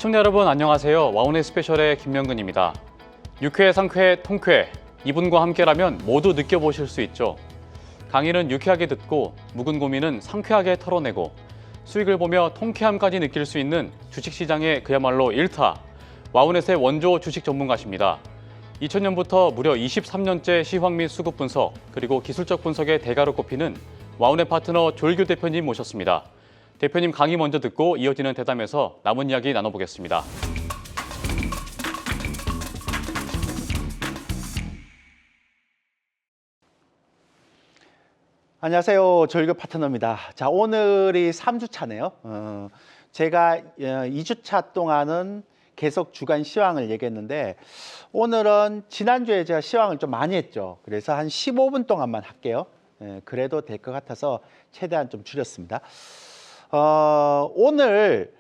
시청자 여러분 안녕하세요. 와우넷 스페셜의 김명근입니다. 유쾌, 상쾌, 통쾌 이분과 함께라면 모두 느껴보실 수 있죠. 강의는 유쾌하게 듣고 묵은 고민은 상쾌하게 털어내고 수익을 보며 통쾌함까지 느낄 수 있는 주식시장의 그야말로 일타 와우넷의 원조 주식 전문가십니다. 2000년부터 무려 23년째 시황 및 수급 분석 그리고 기술적 분석의 대가로 꼽히는 와우넷 파트너 조일규 대표님 모셨습니다. 대표님 강의 먼저 듣고 이어지는 대담에서 남은 이야기 나눠보겠습니다. 안녕하세요. 조일규 파트너입니다. 자, 오늘이 3주차네요. 제가 2주차 동안은 계속 주간 시황을 얘기했는데 오늘은 지난주에 제가 시황을 좀 많이 했죠. 그래서 한 15분 동안만 할게요. 그래도 될 것 같아서 최대한 좀 줄였습니다. 오늘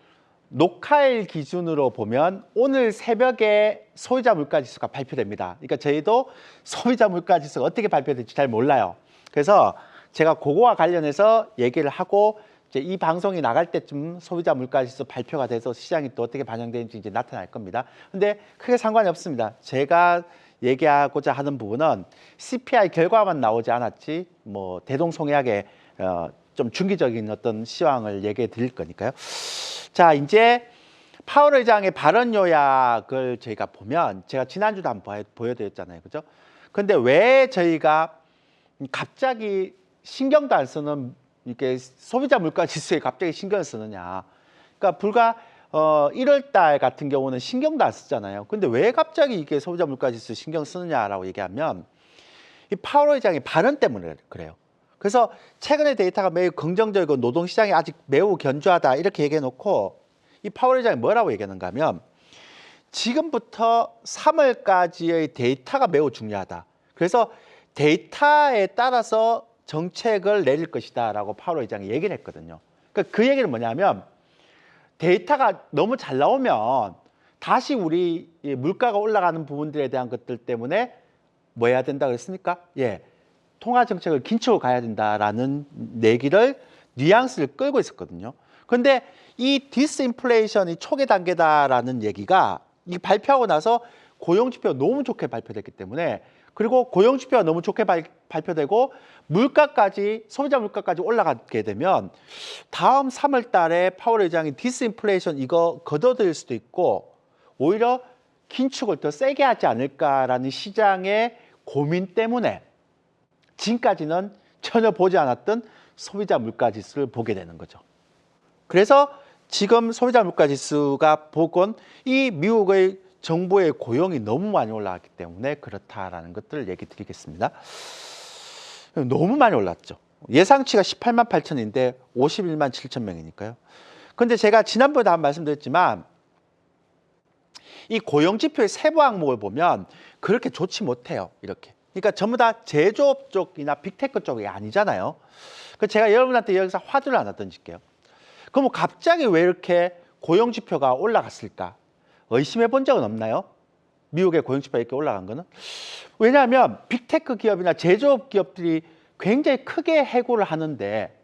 녹화일 기준으로 보면 오늘 새벽에 소비자 물가지수가 발표됩니다. 그러니까 저희도 소비자 물가지수가 어떻게 발표될지 잘 몰라요. 그래서 제가 그거와 관련해서 얘기를 하고 이제 이 방송이 나갈 때쯤 소비자 물가지수 발표가 돼서 시장이 또 어떻게 반영되는지 이제 나타날 겁니다. 근데 크게 상관이 없습니다. 제가 얘기하고자 하는 부분은 CPI 결과만 나오지 않았지 뭐 대동소이하게 좀 중기적인 어떤 시황을 얘기해 드릴 거니까요. 자, 이제 파월 의장의 발언 요약을 저희가 보면 제가 지난주도 한번 보여드렸잖아요. 그죠? 근데 왜 저희가 갑자기 신경도 안 쓰는 이렇게 소비자 물가 지수에 갑자기 신경을 쓰느냐. 그러니까 불과 1월 달 같은 경우는 신경도 안 쓰잖아요. 근데 왜 갑자기 이게 소비자 물가 지수 신경 쓰느냐라고 얘기하면 이 파월 의장의 발언 때문에 그래요. 그래서 최근의 데이터가 매우 긍정적이고 노동시장이 아직 매우 견조하다 이렇게 얘기해 놓고 이 파월 의장이 뭐라고 얘기하는가 하면 지금부터 3월까지의 데이터가 매우 중요하다. 그래서 데이터에 따라서 정책을 내릴 것이다 라고 파월 의장이 얘기를 했거든요. 그러니까 그 얘기는 뭐냐면 데이터가 너무 잘 나오면 다시 우리 물가가 올라가는 부분들에 대한 것들 때문에 뭐 해야 된다 그랬습니까? 예. 통화 정책을 긴축으로 가야 된다라는 얘기를 뉘앙스를 끌고 있었거든요. 그런데 이 디스인플레이션이 초기 단계다라는 얘기가 이 발표하고 나서 고용 지표가 너무 좋게 발표됐기 때문에 그리고 고용 지표가 너무 좋게 발표되고 물가까지 소비자 물가까지 올라가게 되면 다음 3월 달에 파월 의장이 디스인플레이션 이거 걷어들일 수도 있고 오히려 긴축을 더 세게 하지 않을까라는 시장의 고민 때문에 지금까지는 전혀 보지 않았던 소비자 물가 지수를 보게 되는 거죠. 그래서 지금 소비자 물가 지수가 보건 이 미국의 정부의 고용이 너무 많이 올라갔기 때문에 그렇다라는 것들을 얘기 드리겠습니다. 너무 많이 올랐죠. 예상치가 18만 8천인데 51만 7천 명이니까요. 근데 제가 지난번에 다 말씀드렸지만 이 고용 지표의 세부 항목을 보면 그렇게 좋지 못해요. 이렇게. 그러니까 전부 다 제조업 쪽이나 빅테크 쪽이 아니잖아요. 그래서 제가 여러분한테 여기서 화두를 하나 던질게요. 그럼 갑자기 왜 이렇게 고용 지표가 올라갔을까? 의심해 본 적은 없나요? 미국의 고용 지표가 이렇게 올라간 거는? 왜냐하면 빅테크 기업이나 제조업 기업들이 굉장히 크게 해고를 하는데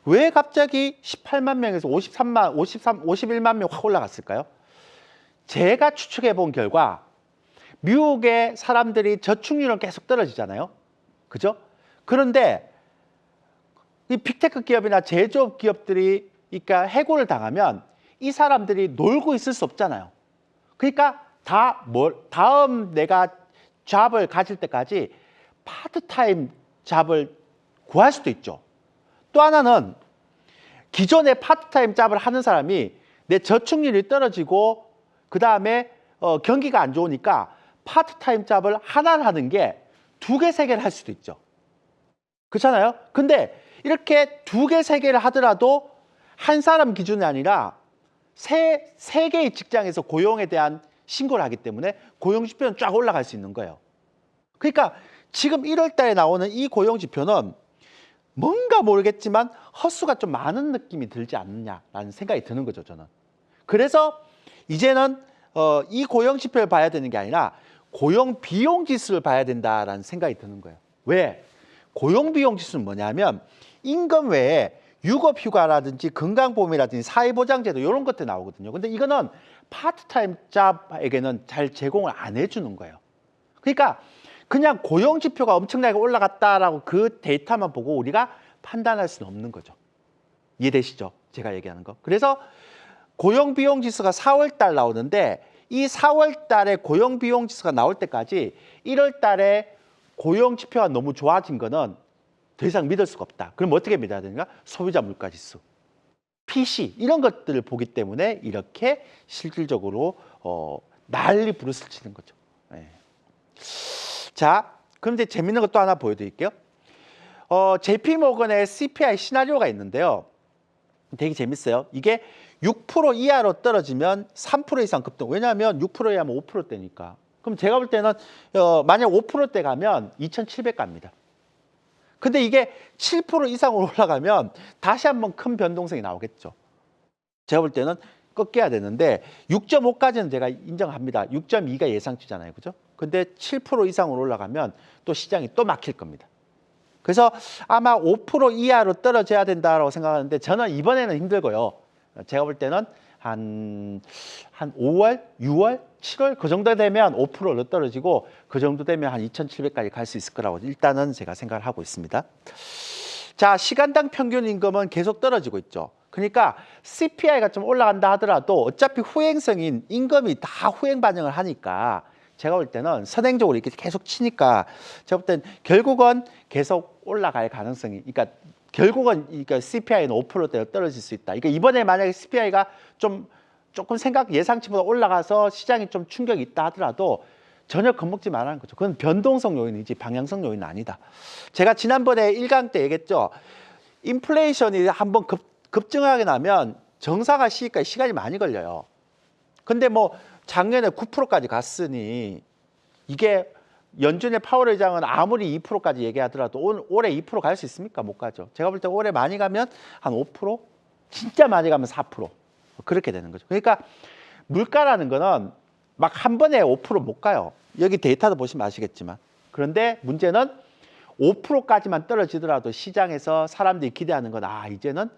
왜 갑자기 18만 명에서 51만 명 확 올라갔을까요? 제가 추측해 본 결과 미국의 사람들이 저축률은 계속 떨어지잖아요. 그죠? 그런데 이 빅테크 기업이나 제조업 기업들이 그러니까 해고를 당하면 이 사람들이 놀고 있을 수 없잖아요. 그러니까 다음 내가 잡을 가질 때까지 파트타임 잡을 구할 수도 있죠. 또 하나는 기존의 파트타임 잡을 하는 사람이 내 저축률이 떨어지고 그 다음에 경기가 안 좋으니까 파트타임 잡을 하나를 하는 게 2개, 3개를 할 수도 있죠. 그렇잖아요? 근데 이렇게 2개, 3개를 하더라도 한 사람 기준이 아니라 세 개의 직장에서 고용에 대한 신고를 하기 때문에 고용 지표는 쫙 올라갈 수 있는 거예요. 그러니까 지금 1월 달에 나오는 이 고용 지표는 뭔가 모르겠지만 헛수가 좀 많은 느낌이 들지 않느냐라는 생각이 드는 거죠, 저는. 그래서 이제는 이 고용 지표를 봐야 되는 게 아니라 고용 비용 지수를 봐야 된다라는 생각이 드는 거예요. 왜? 고용 비용 지수는 뭐냐면 임금 외에 육업휴가라든지 건강보험이라든지 사회보장제도 이런 것들 나오거든요. 근데 이거는 파트타임 잡에게는 잘 제공을 안 해주는 거예요. 그러니까 그냥 고용지표가 엄청나게 올라갔다라고 그 데이터만 보고 우리가 판단할 수는 없는 거죠. 이해되시죠? 제가 얘기하는 거. 그래서 고용비용지수가 4월 달 나오는데 이 4월 달에 고용비용지수가 나올 때까지 1월 달에 고용지표가 너무 좋아진 거는 더 이상 믿을 수가 없다. 그럼 어떻게 믿어야 되는가? 소비자 물가지수, PC 이런 것들을 보기 때문에 이렇게 실질적으로 난리 부르스를 치는 거죠. 네. 자, 그럼 이제 재밌는 것 또 하나 보여드릴게요. JP모건의 CPI 시나리오가 있는데요. 되게 재밌어요. 이게 6% 이하로 떨어지면 3% 이상 급등. 왜냐하면 6% 이하면 5%대니까. 그럼 제가 볼 때는 만약 5%대 가면 2,700 갑니다. 근데 이게 7% 이상으로 올라가면 다시 한번 큰 변동성이 나오겠죠. 제가 볼 때는 꺾여야 되는데 6.5까지는 제가 인정합니다. 6.2가 예상치잖아요. 그죠? 근데 7% 이상으로 올라가면 또 시장이 또 막힐 겁니다. 그래서 아마 5% 이하로 떨어져야 된다고 생각하는데 저는 이번에는 힘들고요. 제가 볼 때는 한 5월, 6월, 7월 그 정도 되면 5%로 떨어지고 그 정도 되면 한 2,700까지 갈 수 있을 거라고 일단은 제가 생각을 하고 있습니다. 자, 시간당 평균 임금은 계속 떨어지고 있죠. 그러니까 CPI가 좀 올라간다 하더라도 어차피 후행성인 임금이 다 후행 반영을 하니까 제가 볼 때는 선행적으로 이렇게 계속 치니까 제가 볼 때는 결국은 계속 올라갈 가능성이, 그러니까 결국은 그러니까 CPI는 5%대로 떨어질 수 있다. 그러니까 이번에 만약에 CPI가 조금 예상치보다 올라가서 시장이 좀 충격이 있다 하더라도 전혀 겁먹지 말라는 거죠. 그건 변동성 요인이지 방향성 요인은 아니다. 제가 지난번에 1강 때 얘기했죠. 인플레이션이 한번 급증하게 나면 정상화 시기까지 시간이 많이 걸려요. 근데 뭐 작년에 9%까지 갔으니 이게 연준의 파월 의장은 아무리 2%까지 얘기하더라도 올해 2% 갈 수 있습니까? 못 가죠. 제가 볼 때 올해 많이 가면 한 5%? 진짜 많이 가면 4%. 그렇게 되는 거죠. 그러니까 물가라는 거는 막 한 번에 5% 못 가요. 여기 데이터도 보시면 아시겠지만. 그런데 문제는 5%까지만 떨어지더라도 시장에서 사람들이 기대하는 건 이제는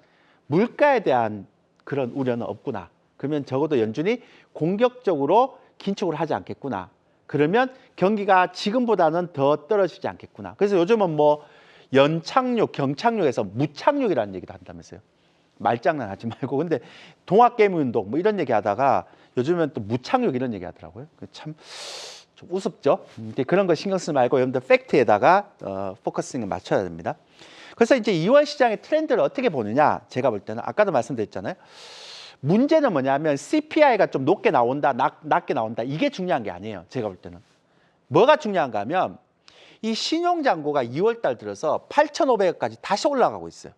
물가에 대한 그런 우려는 없구나. 그러면 적어도 연준이 공격적으로 긴축을 하지 않겠구나. 그러면 경기가 지금보다는 더 떨어지지 않겠구나. 그래서 요즘은 뭐 연착륙, 경착륙에서 무착륙이라는 얘기도 한다면서요. 말장난 하지 말고. 근데 동학개미운동 뭐 이런 얘기 하다가 요즘은 또 무착륙 이런 얘기 하더라고요. 참 좀 우습죠. 그런 거 신경 쓰지 말고 여러분들 팩트에다가 포커싱을 맞춰야 됩니다. 그래서 이제 2월 시장의 트렌드를 어떻게 보느냐. 제가 볼 때는 아까도 말씀드렸잖아요. 문제는 뭐냐면 CPI가 좀 높게 나온다, 낮게 나온다. 이게 중요한 게 아니에요. 제가 볼 때는. 뭐가 중요한가 하면 이 신용잔고가 2월 달 들어서 8,500억까지 다시 올라가고 있어요.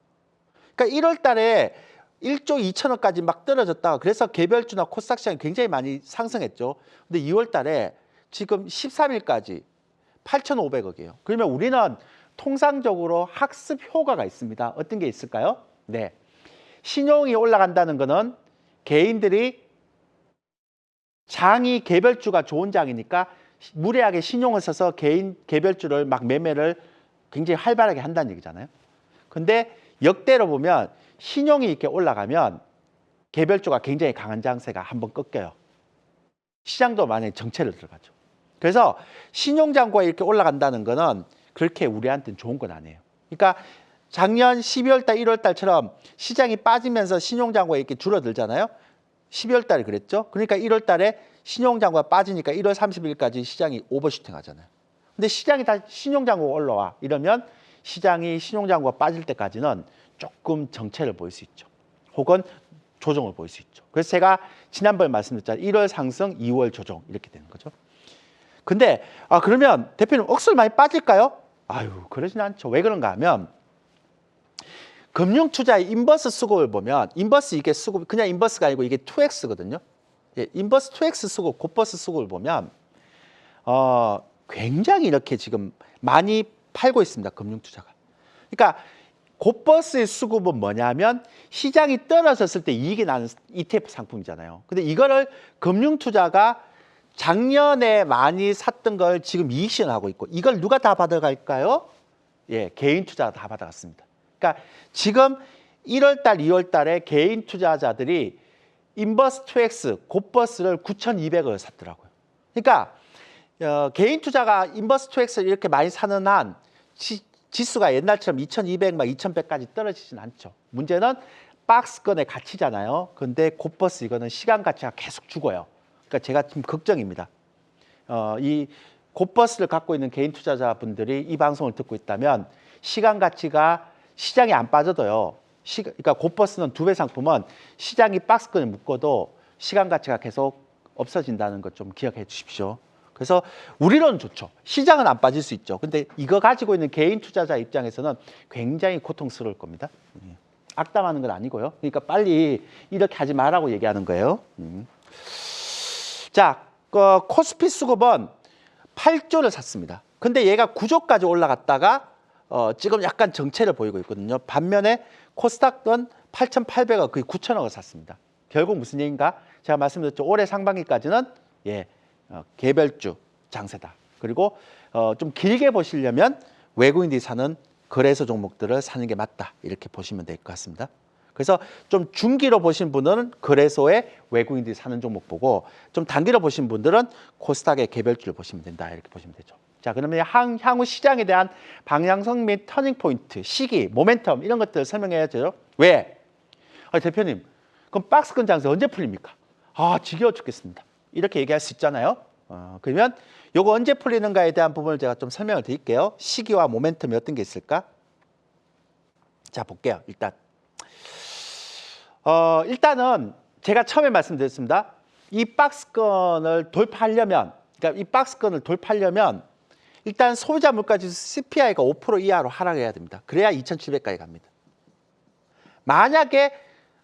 그러니까 1월 달에 1조 2천억까지 막 떨어졌다가 그래서 개별주나 코스닥 시장이 굉장히 많이 상승했죠. 근데 2월 달에 지금 13일까지 8,500억이에요. 그러면 우리는 통상적으로 학습 효과가 있습니다. 어떤 게 있을까요? 네. 신용이 올라간다는 거는 개인들이 장이 개별주가 좋은 장이니까 무리하게 신용을 써서 개별주를 막 매매를 굉장히 활발하게 한다는 얘기잖아요. 근데 역대로 보면 신용이 이렇게 올라가면 개별주가 굉장히 강한 장세가 한번 꺾여요. 시장도 만약에 정체를 들어가죠. 그래서 신용잔고가 이렇게 올라간다는 거는 그렇게 우리한테는 좋은 건 아니에요. 그러니까 작년 12월 달, 1월 달처럼 시장이 빠지면서 신용잔고가 이렇게 줄어들잖아요. 12월 달에 그랬죠. 그러니까 1월 달에 신용잔고가 빠지니까 1월 30일까지 시장이 오버슈팅 하잖아요. 근데 시장이 다시 신용잔고가 올라와. 이러면 시장이 신용잔고가 빠질 때까지는 조금 정체를 보일 수 있죠. 혹은 조정을 보일 수 있죠. 그래서 제가 지난번에 말씀드렸잖아요. 1월 상승, 2월 조정 이렇게 되는 거죠. 근데 그러면 대표님 억수로 많이 빠질까요? 그러진 않죠. 왜 그런가 하면 금융투자의 인버스 수급을 보면 인버스 이게 수급 그냥 인버스가 아니고 이게 2X거든요. 예, 인버스 2X 수급, 곧버스 수급을 보면 굉장히 이렇게 지금 많이 팔고 있습니다. 금융투자가. 그러니까 곧버스의 수급은 뭐냐면 시장이 떨어졌을 때 이익이 나는 ETF 상품이잖아요. 근데 이거를 금융투자가 작년에 많이 샀던 걸 지금 이익 실현하고 있고 이걸 누가 다 받아갈까요? 예, 개인 투자가 다 받아갔습니다. 그러니까 지금 1월 달, 2월 달에 개인 투자자들이 인버스 2X 곧버스를 9,200을 샀더라고요. 그러니까 개인 투자가 인버스 2X를 이렇게 많이 사는 한 지수가 옛날처럼 2,200, 막 2,100까지 떨어지진 않죠. 문제는 박스권의 가치잖아요. 근데 곧버스 이거는 시간 가치가 계속 죽어요. 그러니까 제가 좀 걱정입니다. 이 곧버스를 갖고 있는 개인 투자자분들이 이 방송을 듣고 있다면 시간 가치가 시장이 안 빠져도요. 그러니까 곧버스는 2배 상품은 시장이 박스권에 묶어도 시간 가치가 계속 없어진다는 것 좀 기억해 주십시오. 그래서 우리로는 좋죠. 시장은 안 빠질 수 있죠. 근데 이거 가지고 있는 개인 투자자 입장에서는 굉장히 고통스러울 겁니다. 악담하는 건 아니고요. 그러니까 빨리 이렇게 하지 말라고 얘기하는 거예요. 자, 코스피 수급은 8조를 샀습니다. 근데 얘가 9조까지 올라갔다가 지금 약간 정체를 보이고 있거든요. 반면에 코스닥은 8,800억, 거의 9천억을 샀습니다. 결국 무슨 얘기인가? 제가 말씀드렸죠. 올해 상반기까지는 개별주 장세다. 그리고 좀 길게 보시려면 외국인들이 사는 거래소 종목들을 사는 게 맞다. 이렇게 보시면 될 것 같습니다. 그래서 좀 중기로 보신 분들은 거래소에 외국인들이 사는 종목 보고 좀 단기로 보신 분들은 코스닥의 개별주를 보시면 된다. 이렇게 보시면 되죠. 자, 그러면 향후 시장에 대한 방향성 및 터닝 포인트, 시기, 모멘텀 이런 것들을 설명해야죠. 왜? 대표님, 그럼 박스권 장세 언제 풀립니까? 지겨워 죽겠습니다. 이렇게 얘기할 수 있잖아요. 그러면 요거 언제 풀리는가에 대한 부분을 제가 좀 설명을 드릴게요. 시기와 모멘텀이 어떤 게 있을까? 자, 볼게요. 일단은 제가 처음에 말씀드렸습니다. 이 박스권을 돌파하려면, 그러니까 이 박스권을 돌파하려면 일단 소비자 물가지수 CPI가 5% 이하로 하락해야 됩니다. 그래야 2,700까지 갑니다. 만약에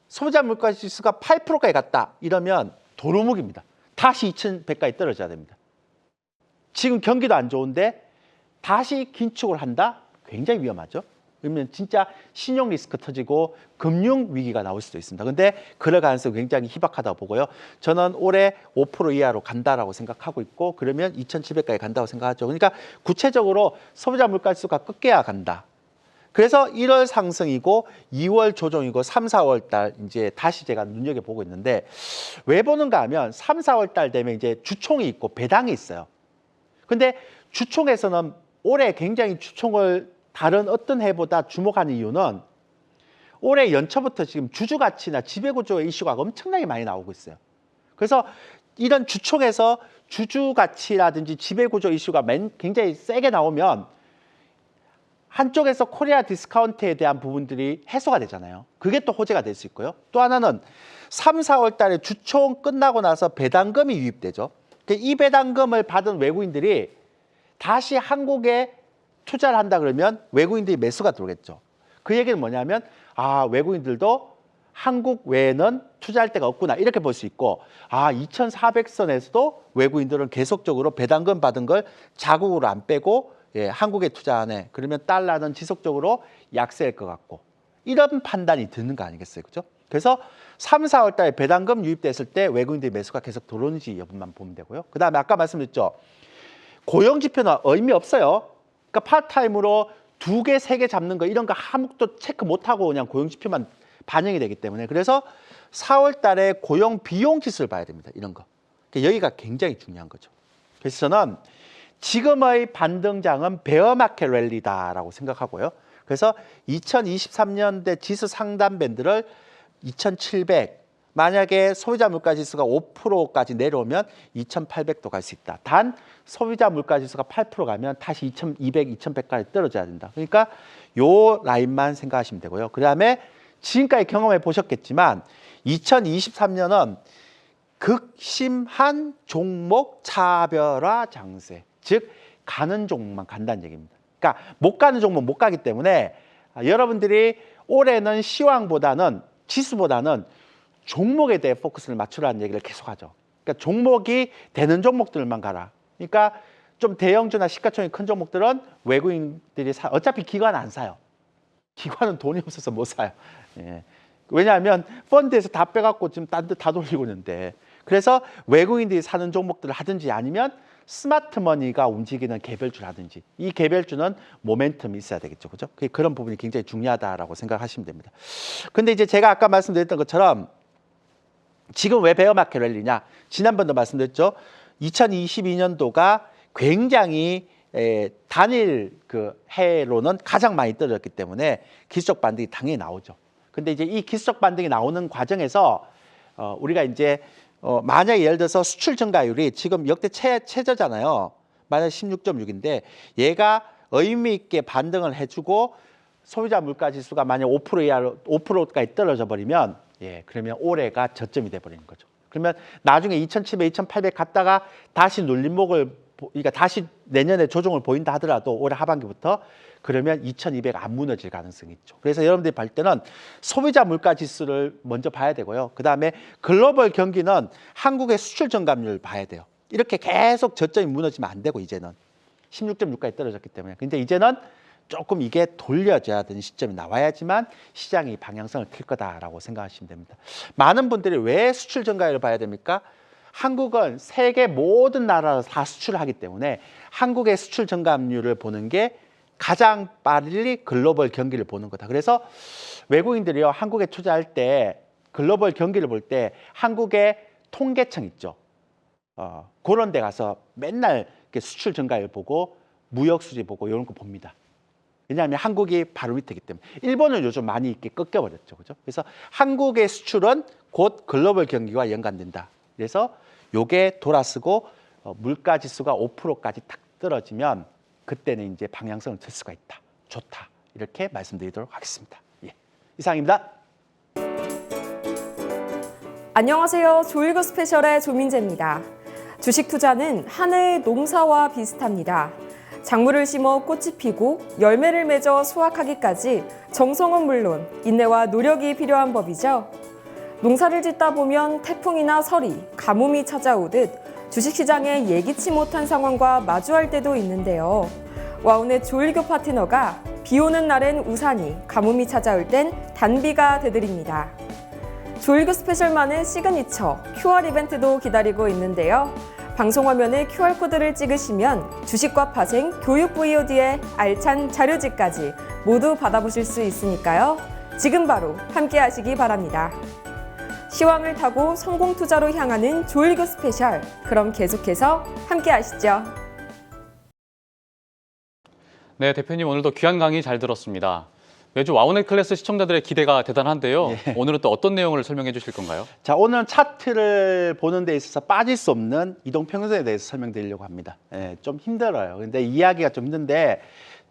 소비자 물가지수가 8%까지 갔다 이러면 도루묵입니다. 다시 2,100까지 떨어져야 됩니다. 지금 경기도 안 좋은데 다시 긴축을 한다? 굉장히 위험하죠. 그러면 진짜 신용 리스크 터지고 금융 위기가 나올 수도 있습니다. 근데 그럴 가능성이 굉장히 희박하다고 보고요. 저는 올해 5% 이하로 간다라고 생각하고 있고 그러면 2,700까지 간다고 생각하죠. 그러니까 구체적으로 소비자 물가지수가 꺾여야 간다. 그래서 1월 상승이고 2월 조정이고 3, 4월 달 이제 다시 제가 눈여겨보고 있는데 왜 보는가 하면 3, 4월 달 되면 이제 주총이 있고 배당이 있어요. 근데 주총에서는 올해 굉장히 주총을 다른 어떤 해보다 주목하는 이유는 올해 연초부터 지금 주주 가치나 지배구조의 이슈가 엄청나게 많이 나오고 있어요. 그래서 이런 주총에서 주주 가치라든지 지배구조 이슈가 굉장히 세게 나오면 한쪽에서 코리아 디스카운트에 대한 부분들이 해소가 되잖아요. 그게 또 호재가 될 수 있고요. 또 하나는 3, 4월 달에 주총 끝나고 나서 배당금이 유입되죠. 이 배당금을 받은 외국인들이 다시 한국에 투자를 한다 그러면 외국인들이 매수가 들어오겠죠. 그 얘기는 뭐냐면 외국인들도 한국 외에는 투자할 데가 없구나 이렇게 볼 수 있고 2,400선에서도 외국인들은 계속적으로 배당금 받은 걸 자국으로 안 빼고 한국에 투자하네. 그러면 달러는 지속적으로 약세일 것 같고 이런 판단이 드는 거 아니겠어요, 그렇죠? 그래서 3, 4월 달에 배당금 유입됐을 때 외국인들의 매수가 계속 들어오는지 여부만 보면 되고요. 그 다음에 아까 말씀드렸죠. 고용 지표는 의미 없어요. 그러니까 파트타임으로 2개, 3개 잡는 거 이런 거 아무것도 체크 못하고 그냥 고용 지표만 반영이 되기 때문에 그래서 4월 달에 고용 비용 지수를 봐야 됩니다. 이런 거. 그러니까 여기가 굉장히 중요한 거죠. 그래서 저는 지금의 반등장은 베어마켓 랠리다라고 생각하고요. 그래서 2023년대 지수 상단 밴드를 2,700 만약에 소비자 물가지수가 5%까지 내려오면 2,800도 갈 수 있다. 단 소비자 물가지수가 8% 가면 다시 2,200, 2,100까지 떨어져야 된다. 그러니까 요 라인만 생각하시면 되고요. 그 다음에 지금까지 경험해 보셨겠지만 2023년은 극심한 종목 차별화 장세. 즉 가는 종목만 간다는 얘기입니다. 그러니까 못 가는 종목 못 가기 때문에 여러분들이 올해는 시황보다는 지수보다는 종목에 대해 포커스를 맞추라는 얘기를 계속하죠. 그러니까 종목이 되는 종목들만 가라. 그러니까 좀 대형주나 시가총액 큰 종목들은 외국인들이 어차피 기관 안 사요. 기관은 돈이 없어서 못 사요. 왜냐하면 펀드에서 다 빼갖고 지금 딴 데 다 돌리고 있는데 그래서 외국인들이 사는 종목들을 하든지 아니면 스마트 머니가 움직이는 개별주라든지 이 개별주는 모멘텀이 있어야 되겠죠. 그죠? 그런 부분이 굉장히 중요하다라고 생각하시면 됩니다. 근데 이제 제가 아까 말씀드렸던 것처럼 지금 왜 베어마켓 랠리냐? 지난번도 말씀드렸죠. 2022년도가 굉장히 단일 그 해로는 가장 많이 떨어졌기 때문에 기술적 반등이 당연히 나오죠. 근데 이제 이 기술적 반등이 나오는 과정에서 우리가 이제 만약에 예를 들어서 수출 증가율이 지금 역대 최저잖아요. 만약 16.6인데 얘가 의미 있게 반등을 해주고 소비자 물가 지수가 만약 5% 이하로 5%까지 떨어져 버리면 그러면 올해가 저점이 돼 버리는 거죠. 그러면 나중에 2,700, 2,800 갔다가 다시 눌림목을 그러니까 다시 내년에 조정을 보인다 하더라도 올해 하반기부터 그러면 2,200 안 무너질 가능성이 있죠. 그래서 여러분들이 볼 때는 소비자 물가 지수를 먼저 봐야 되고요. 그다음에 글로벌 경기는 한국의 수출 증감률을 봐야 돼요. 이렇게 계속 저점이 무너지면 안 되고 이제는 16.6까지 떨어졌기 때문에. 근데 이제는 조금 이게 돌려져야 되는 시점이 나와야지만 시장이 방향성을 틀 거다라고 생각하시면 됩니다. 많은 분들이 왜 수출 증가율을 봐야 됩니까? 한국은 세계 모든 나라로 다 수출을 하기 때문에 한국의 수출 증감률을 보는 게 가장 빨리 글로벌 경기를 보는 거다. 그래서 외국인들이요, 한국에 투자할 때 글로벌 경기를 볼 때 한국의 통계청 있죠. 그런 데 가서 맨날 이렇게 수출 증가율 보고 무역 수지 보고 이런 거 봅니다. 왜냐하면 한국이 바로 밑에기 때문에. 일본은 요즘 많이 이렇게 꺾여버렸죠. 그죠? 그래서 한국의 수출은 곧 글로벌 경기와 연관된다. 그래서 요게 돌아서고 물가 지수가 5%까지 탁 떨어지면 그때는 이제 방향성을 틀 수가 있다. 좋다. 이렇게 말씀드리도록 하겠습니다. 이상입니다. 안녕하세요. 조일구 스페셜의 조민재입니다. 주식 투자는 하나의 농사와 비슷합니다. 작물을 심어 꽃이 피고 열매를 맺어 수확하기까지 정성은 물론 인내와 노력이 필요한 법이죠. 농사를 짓다 보면 태풍이나 서리, 가뭄이 찾아오듯 주식시장에 예기치 못한 상황과 마주할 때도 있는데요. 와운의 조일교 파트너가 비 오는 날엔 우산이, 가뭄이 찾아올 땐 단비가 되드립니다. 조일교 스페셜만의 시그니처 QR 이벤트도 기다리고 있는데요. 방송 화면에 QR코드를 찍으시면 주식과 파생, 교육 VOD의 알찬 자료집까지 모두 받아보실 수 있으니까요. 지금 바로 함께 하시기 바랍니다. 시황을 타고 성공 투자로 향하는 조일교 스페셜. 그럼 계속해서 함께 하시죠. 네, 대표님 오늘도 귀한 강의 잘 들었습니다. 매주 와우넷 클래스 시청자들의 기대가 대단한데요. 오늘은 또 어떤 내용을 설명해 주실 건가요? 자, 오늘은 차트를 보는 데 있어서 빠질 수 없는 이동평균선에 대해서 설명드리려고 합니다. 좀 힘들어요. 근데 이해하기가 좀 힘든데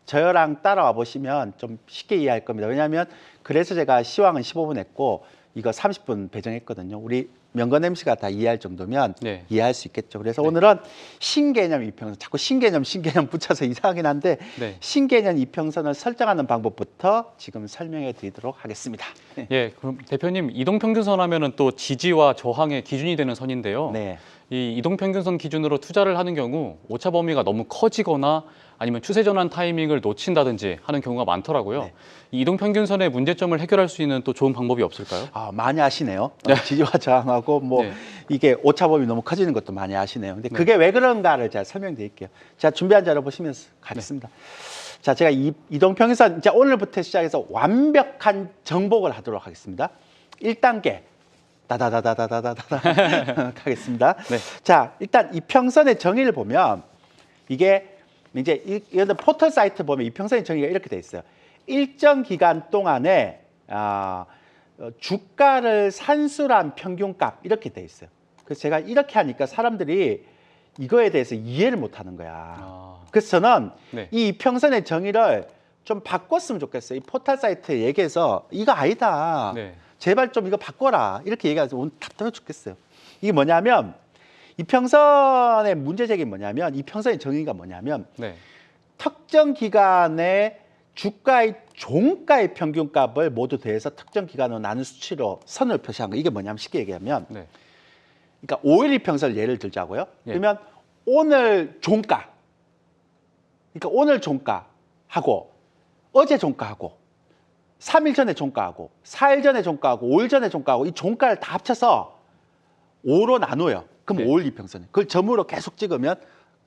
저랑 따라와 보시면 좀 쉽게 이해할 겁니다. 왜냐하면 그래서 제가 시황은 15분 했고 이거 30분 배정했거든요. 우리 명건 MC가 다 이해할 정도면 이해할 수 있겠죠. 그래서 오늘은 신개념 이평선, 자꾸 신개념 붙여서 이상하긴 한데 신개념 이평선을 설정하는 방법부터 지금 설명해 드리도록 하겠습니다. 그럼 대표님 이동평균선 하면은 또 지지와 저항의 기준이 되는 선인데요. 이 이동평균선 기준으로 투자를 하는 경우 오차 범위가 너무 커지거나 아니면 추세 전환 타이밍을 놓친다든지 하는 경우가 많더라고요. 이 이동평균선의 문제점을 해결할 수 있는 또 좋은 방법이 없을까요? 많이 아시네요. 지지와 저항하고 이게 오차 범위 너무 커지는 것도 많이 아시네요. 근데 그게 왜 그런가를 제가 설명드릴게요. 제가 준비한 자료 보시면서 가겠습니다. 자, 제가 이동평균선 이제 오늘부터 시작해서 완벽한 정복을 하도록 하겠습니다. 1단계 다다다다다다다다 가겠습니다. 자, 일단 이평선의 정의를 보면 이게 이제 이런 포털 사이트 보면 이평선의 정의가 이렇게 돼 있어요. 일정 기간 동안에 주가를 산술한 평균값 이렇게 돼 있어요. 그래서 제가 이렇게 하니까 사람들이 이거에 대해서 이해를 못 하는 거야. 그래서 저는 이 이평선의 정의를 좀 바꿨으면 좋겠어요. 이 포털 사이트에 얘기해서 이거 아니다. 제발 좀 이거 바꿔라. 이렇게 얘기해서 오늘 답답해 죽겠어요. 이게 뭐냐면 이평선의 문제제기는 뭐냐면 이평선의 정의가 뭐냐면 특정 기간에 주가의 종가의 평균값을 모두 더해서 특정 기간으로 나눈 수치로 선을 표시한 거. 이게 뭐냐면 쉽게 얘기하면 그러니까 5일 이평선을 예를 들자고요. 그러면 오늘 종가, 그러니까 오늘 종가하고 어제 종가하고 3일 전에 종가하고 4일 전에 종가하고 5일 전에 종가하고 이 종가를 다 합쳐서 5로 나눠요. 그럼 5일 이평선이에요. 그걸 점으로 계속 찍으면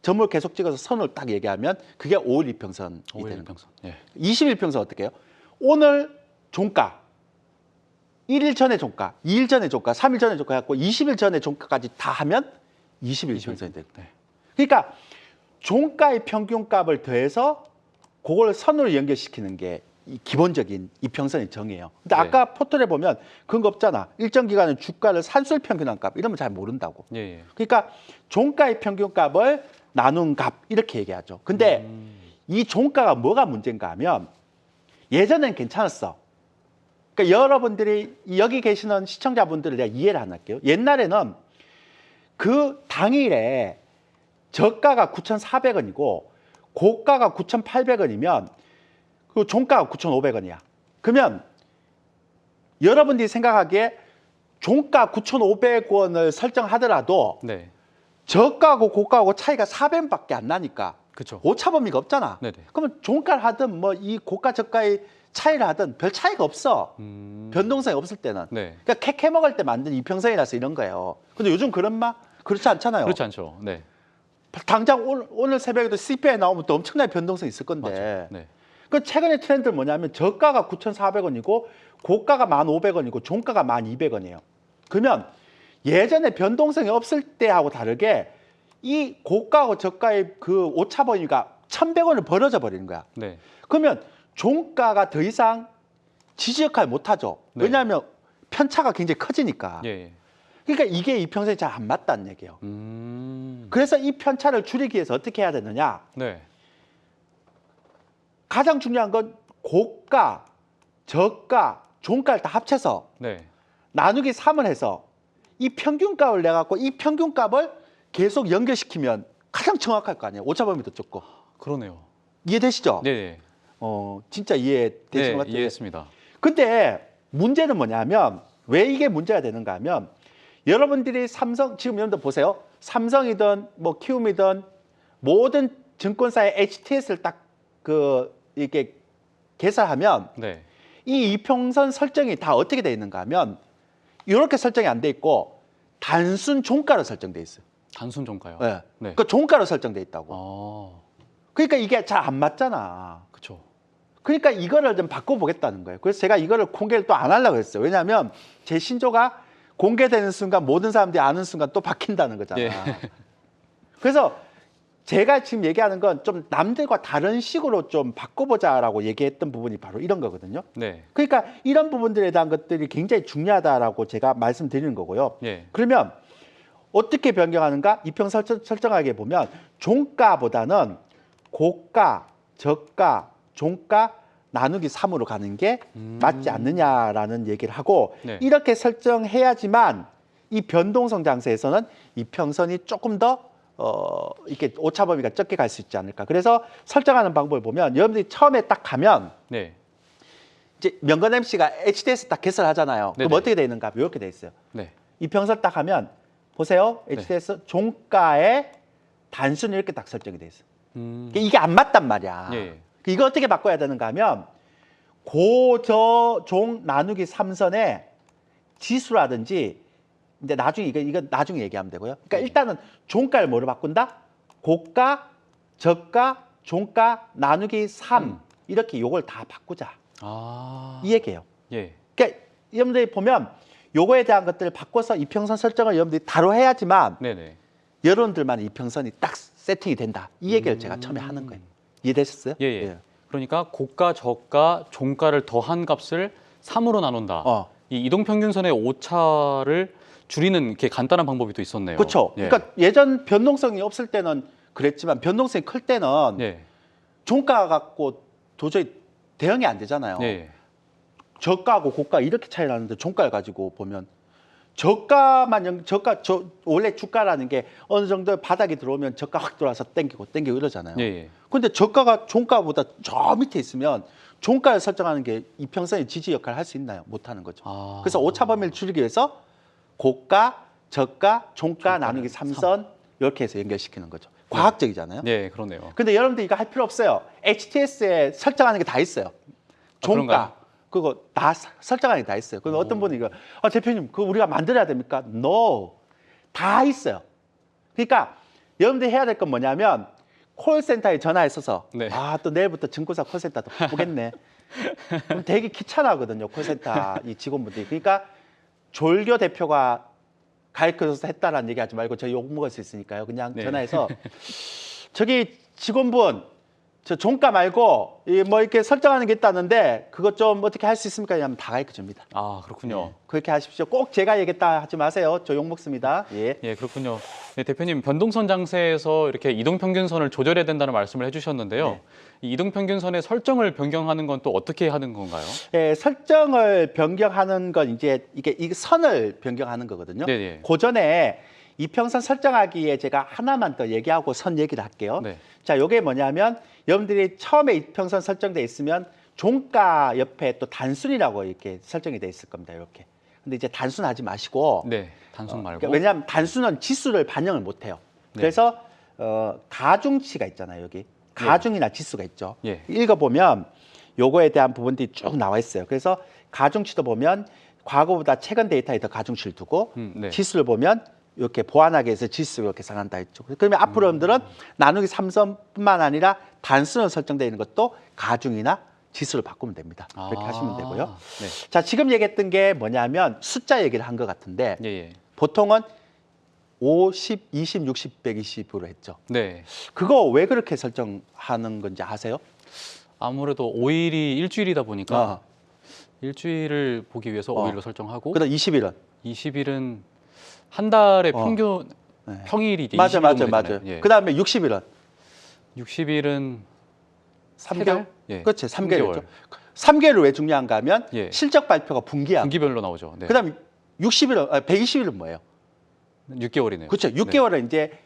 점을 계속 찍어서 선을 딱 얘기하면 그게 5일 이평선이 5일 되는 거예요. 이평선. 예. 21평선 어떻게 해요? 오늘 종가, 1일 전에 종가, 2일 전에 종가, 3일 전에 종가 해갖고 20일 전에 종가까지 다 하면 21평선이 되는 거예요. 네. 그러니까 종가의 평균값을 더해서 그걸 선으로 연결시키는 게 이 기본적인 이평선의 정의예요. 근데 네. 아까 포털에 보면 그런 거 없잖아. 일정 기간은 주가를 산술 평균한 값 이러면 잘 모른다고. 예, 예. 그러니까 종가의 평균값을 나눈 값 이렇게 얘기하죠. 근데 이 종가가 뭐가 문제인가 하면 예전엔 괜찮았어. 그러니까 여러분들이 여기 계시는 시청자분들을 내가 이해를 안 할게요. 옛날에는 그 당일에 저가가 9,400원이고 고가가 9,800원이면 그 종가가 9,500원이야. 그러면 여러분들이 생각하기에 종가 9,500원을 설정하더라도 네. 저가하고 고가하고 차이가 400원밖에 안 나니까 그렇죠. 오차 범위가 없잖아. 네네. 그러면 종가를 하든 뭐 이 고가 저가의 차이를 하든 별 차이가 없어. 변동성이 없을 때는. 네. 그러니까 캐캐 먹을 때 만든 이평선이라서 이런 거예요. 근데 요즘 그런 말 그렇지 않잖아요. 그렇지 않죠. 네. 당장 오늘 새벽에도 CPI 나오면 또 엄청나게 변동성이 있을 건데. 맞아요. 네. 그 최근의 트렌드는 뭐냐면 저가가 9,400원이고 고가가 1,500원이고 종가가 1,200원이에요. 그러면 예전에 변동성이 없을 때하고 다르게 이 고가하고 저가의 그 오차 범위가 1,100원을 벌어져 버리는 거야. 네. 그러면 종가가 더 이상 지지 역할을 못 하죠. 네. 왜냐하면 편차가 굉장히 커지니까. 예, 예. 그러니까 이게 이평선이 잘 안 맞다는 얘기예요. 그래서 이 편차를 줄이기 위해서 어떻게 해야 되느냐? 네. 가장 중요한 건 고가, 저가, 종가를 다 합쳐서 네. 나누기 3을 해서 이 평균값을 내갖고 이 평균값을 계속 연결시키면 가장 정확할 거 아니에요. 오차 범위도 적고. 그러네요. 이해되시죠? 네. 네. 진짜 이해되시는 네, 것 같아요. 이해했습니다. 근데 문제는 뭐냐면 왜 이게 문제가 되는가 하면 여러분들이 지금 여러분들 보세요. 삼성이든 뭐 키움이든 모든 증권사의 HTS를 딱 이렇게 개설하면 네. 이 이평선 설정이 다 어떻게 돼 있는가 하면 이렇게 설정이 안 돼 있고 단순 종가로 설정돼 있어요. 단순 종가요. 네. 네. 그 종가로 설정돼 있다고. 아, 그러니까 이게 잘 안 맞잖아. 그렇죠. 그러니까 이거를 좀 바꿔보겠다는 거예요. 그래서 제가 이거를 공개를 또 안 하려고 했어요. 왜냐하면 제 신조가 공개되는 순간 모든 사람들이 아는 순간 또 바뀐다는 거잖아. 예. 그래서 제가 지금 얘기하는 건 좀 남들과 다른 식으로 좀 바꿔보자라고 얘기했던 부분이 바로 이런 거거든요. 네. 그러니까 이런 부분들에 대한 것들이 굉장히 중요하다라고 제가 말씀드리는 거고요. 예. 그러면 어떻게 변경하는가? 이평 설정하게 보면 종가보다는 고가, 저가, 종가 나누기 3으로 가는 게 맞지 않느냐라는 얘기를 하고 네. 이렇게 설정해야지만 이 변동성 장세에서는 이평선이 조금 더 이렇게 오차 범위가 적게 갈 수 있지 않을까. 그래서 설정하는 방법을 보면 여러분들이 처음에 딱 가면 네. 이제 명건 MC가 HTS 딱 개설하잖아요. 네네. 그럼 어떻게 돼 있는가? 이렇게 돼 있어요. 네. 이평선 딱 하면 보세요. HTS 종가에 단순히 이렇게 딱 설정이 돼 있어요. 그러니까 이게 안 맞단 말이야. 예. 이거 어떻게 바꿔야 되는가 하면 고저종 나누기 3선의 지수라든지 이제 나중에 이거 나중에 얘기하면 되고요. 그러니까 일단은 종가를 뭐로 바꾼다? 고가, 저가, 종가 나누기 3 이렇게 요걸 다 바꾸자. 아. 이 얘기예요. 예. 그러니까 여러분들이 보면 요거에 대한 것들을 바꿔서 이평선 설정을 여러분들이 바로 해야지만 네네. 여러분들만 이평선이 딱 세팅이 된다. 이 얘기를 제가 처음에 하는 거예요. 이해되셨어요? 예, 예. 그러니까 고가, 저가, 종가를 더한 값을 3으로 나눈다. 이 이동평균선의 오차를 줄이는 이렇게 간단한 방법이 또 있었네요. 그렇죠. 예. 그러니까 예전 변동성이 없을 때는 그랬지만 변동성이 클 때는 예. 종가 갖고 도저히 대응이 안 되잖아요. 예. 저가하고 고가 이렇게 차이 나는데 종가를 가지고 보면 원래 주가라는 게 어느 정도 바닥이 들어오면 저가 확 들어와서 땡기고 이러잖아요. 예, 예. 근데 저가가 종가보다 저 밑에 있으면 종가를 설정하는 게 이평선의 지지 역할을 할 수 있나요? 못 하는 거죠. 아. 그래서 오차 범위를 줄이기 위해서 고가, 저가, 종가 나누기 3선 이렇게 해서 연결시키는 거죠. 과학적이잖아요. 네, 그러네요. 근데 여러분들 이거 할 필요 없어요. HTS에 설정하는 게 다 있어요. 종가. 그런가요? 그거 다 설정하는 게 다 있어요. 그러면 어떤 분이 이거 대표님 그거 우리가 만들어야 됩니까? No. 다 있어요. 그러니까 여러분들이 해야 될 건 뭐냐면 콜센터에 전화했어서 네. 또 내일부터 증권사 콜센터도 바쁘겠네. 그럼 되게 귀찮아하거든요. 콜센터 이 직원분들이. 그러니까 조일교 대표가 가르쳐서 했다라는 얘기하지 말고 저 욕 먹을 수 있으니까요. 그냥 네. 전화해서 저기 직원분 저 종가 말고 뭐 이렇게 설정하는 게 있다는데 그것 좀 어떻게 할 수 있습니까? 하면 다 가르쳐 줍니다. 아, 그렇군요. 그렇게 하십시오. 꼭 제가 얘기했다 하지 마세요. 저 욕 먹습니다. 예. 예, 그렇군요. 네, 대표님, 변동선 장세에서 이렇게 이동평균선을 조절해야 된다는 말씀을 해주셨는데요. 네. 이 이동평균선의 설정을 변경하는 건 또 어떻게 하는 건가요? 예, 설정을 변경하는 건 이제 이게 이 선을 변경하는 거거든요. 네네. 그 전에 이평선 설정하기에 제가 하나만 더 얘기하고 선 얘기를 할게요. 네. 자, 이게 뭐냐면 여러분들이 처음에 이평선 설정돼 있으면 종가 옆에 또 단순이라고 이렇게 설정이 돼 있을 겁니다. 이렇게. 근데 이제 단순하지 마시고 네, 단순 말고. 그러니까 왜냐하면 단순은 지수를 반영을 못 해요. 네. 그래서 가중치가 있잖아요. 여기 가중이나 지수가 있죠. 예. 읽어보면 요거에 대한 부분들이 쭉 나와 있어요. 그래서 가중치도 보면 과거보다 최근 데이터에 더 가중치를 두고 네. 지수를 보면 이렇게 보완하기 위해서 지수가 이렇게 상한다 했죠. 그러면 앞으로 여러분들은 나누기 3선뿐만 아니라 단순으로 설정되어 있는 것도 가중이나 지수를 바꾸면 됩니다. 그렇게 하시면 되고요. 네. 자, 지금 얘기했던 게 뭐냐면 숫자 얘기를 한 것 같은데 예, 예. 보통은 50, 20, 60, 120으로 했죠. 네. 그거 왜 그렇게 설정하는 건지 아세요? 아무래도 5일이 일주일이다 보니까 일주일을 보기 위해서 5일로 설정하고 그다음 20일은 20일은 한 달의 어. 평균 네. 평일이 이제 맞아, 20일 맞아, 정도 맞아요. 되잖아요. 예. 그다음에 60일은 60일은 3개월? 예. 그렇지, 3개월이죠. 3개월이 왜 중요한가 하면 예. 실적 발표가 분기야. 분기별로 나오죠. 네. 그다음에 60일은 120일은 뭐예요? 6개월이네요. 그렇죠. 6개월은 이제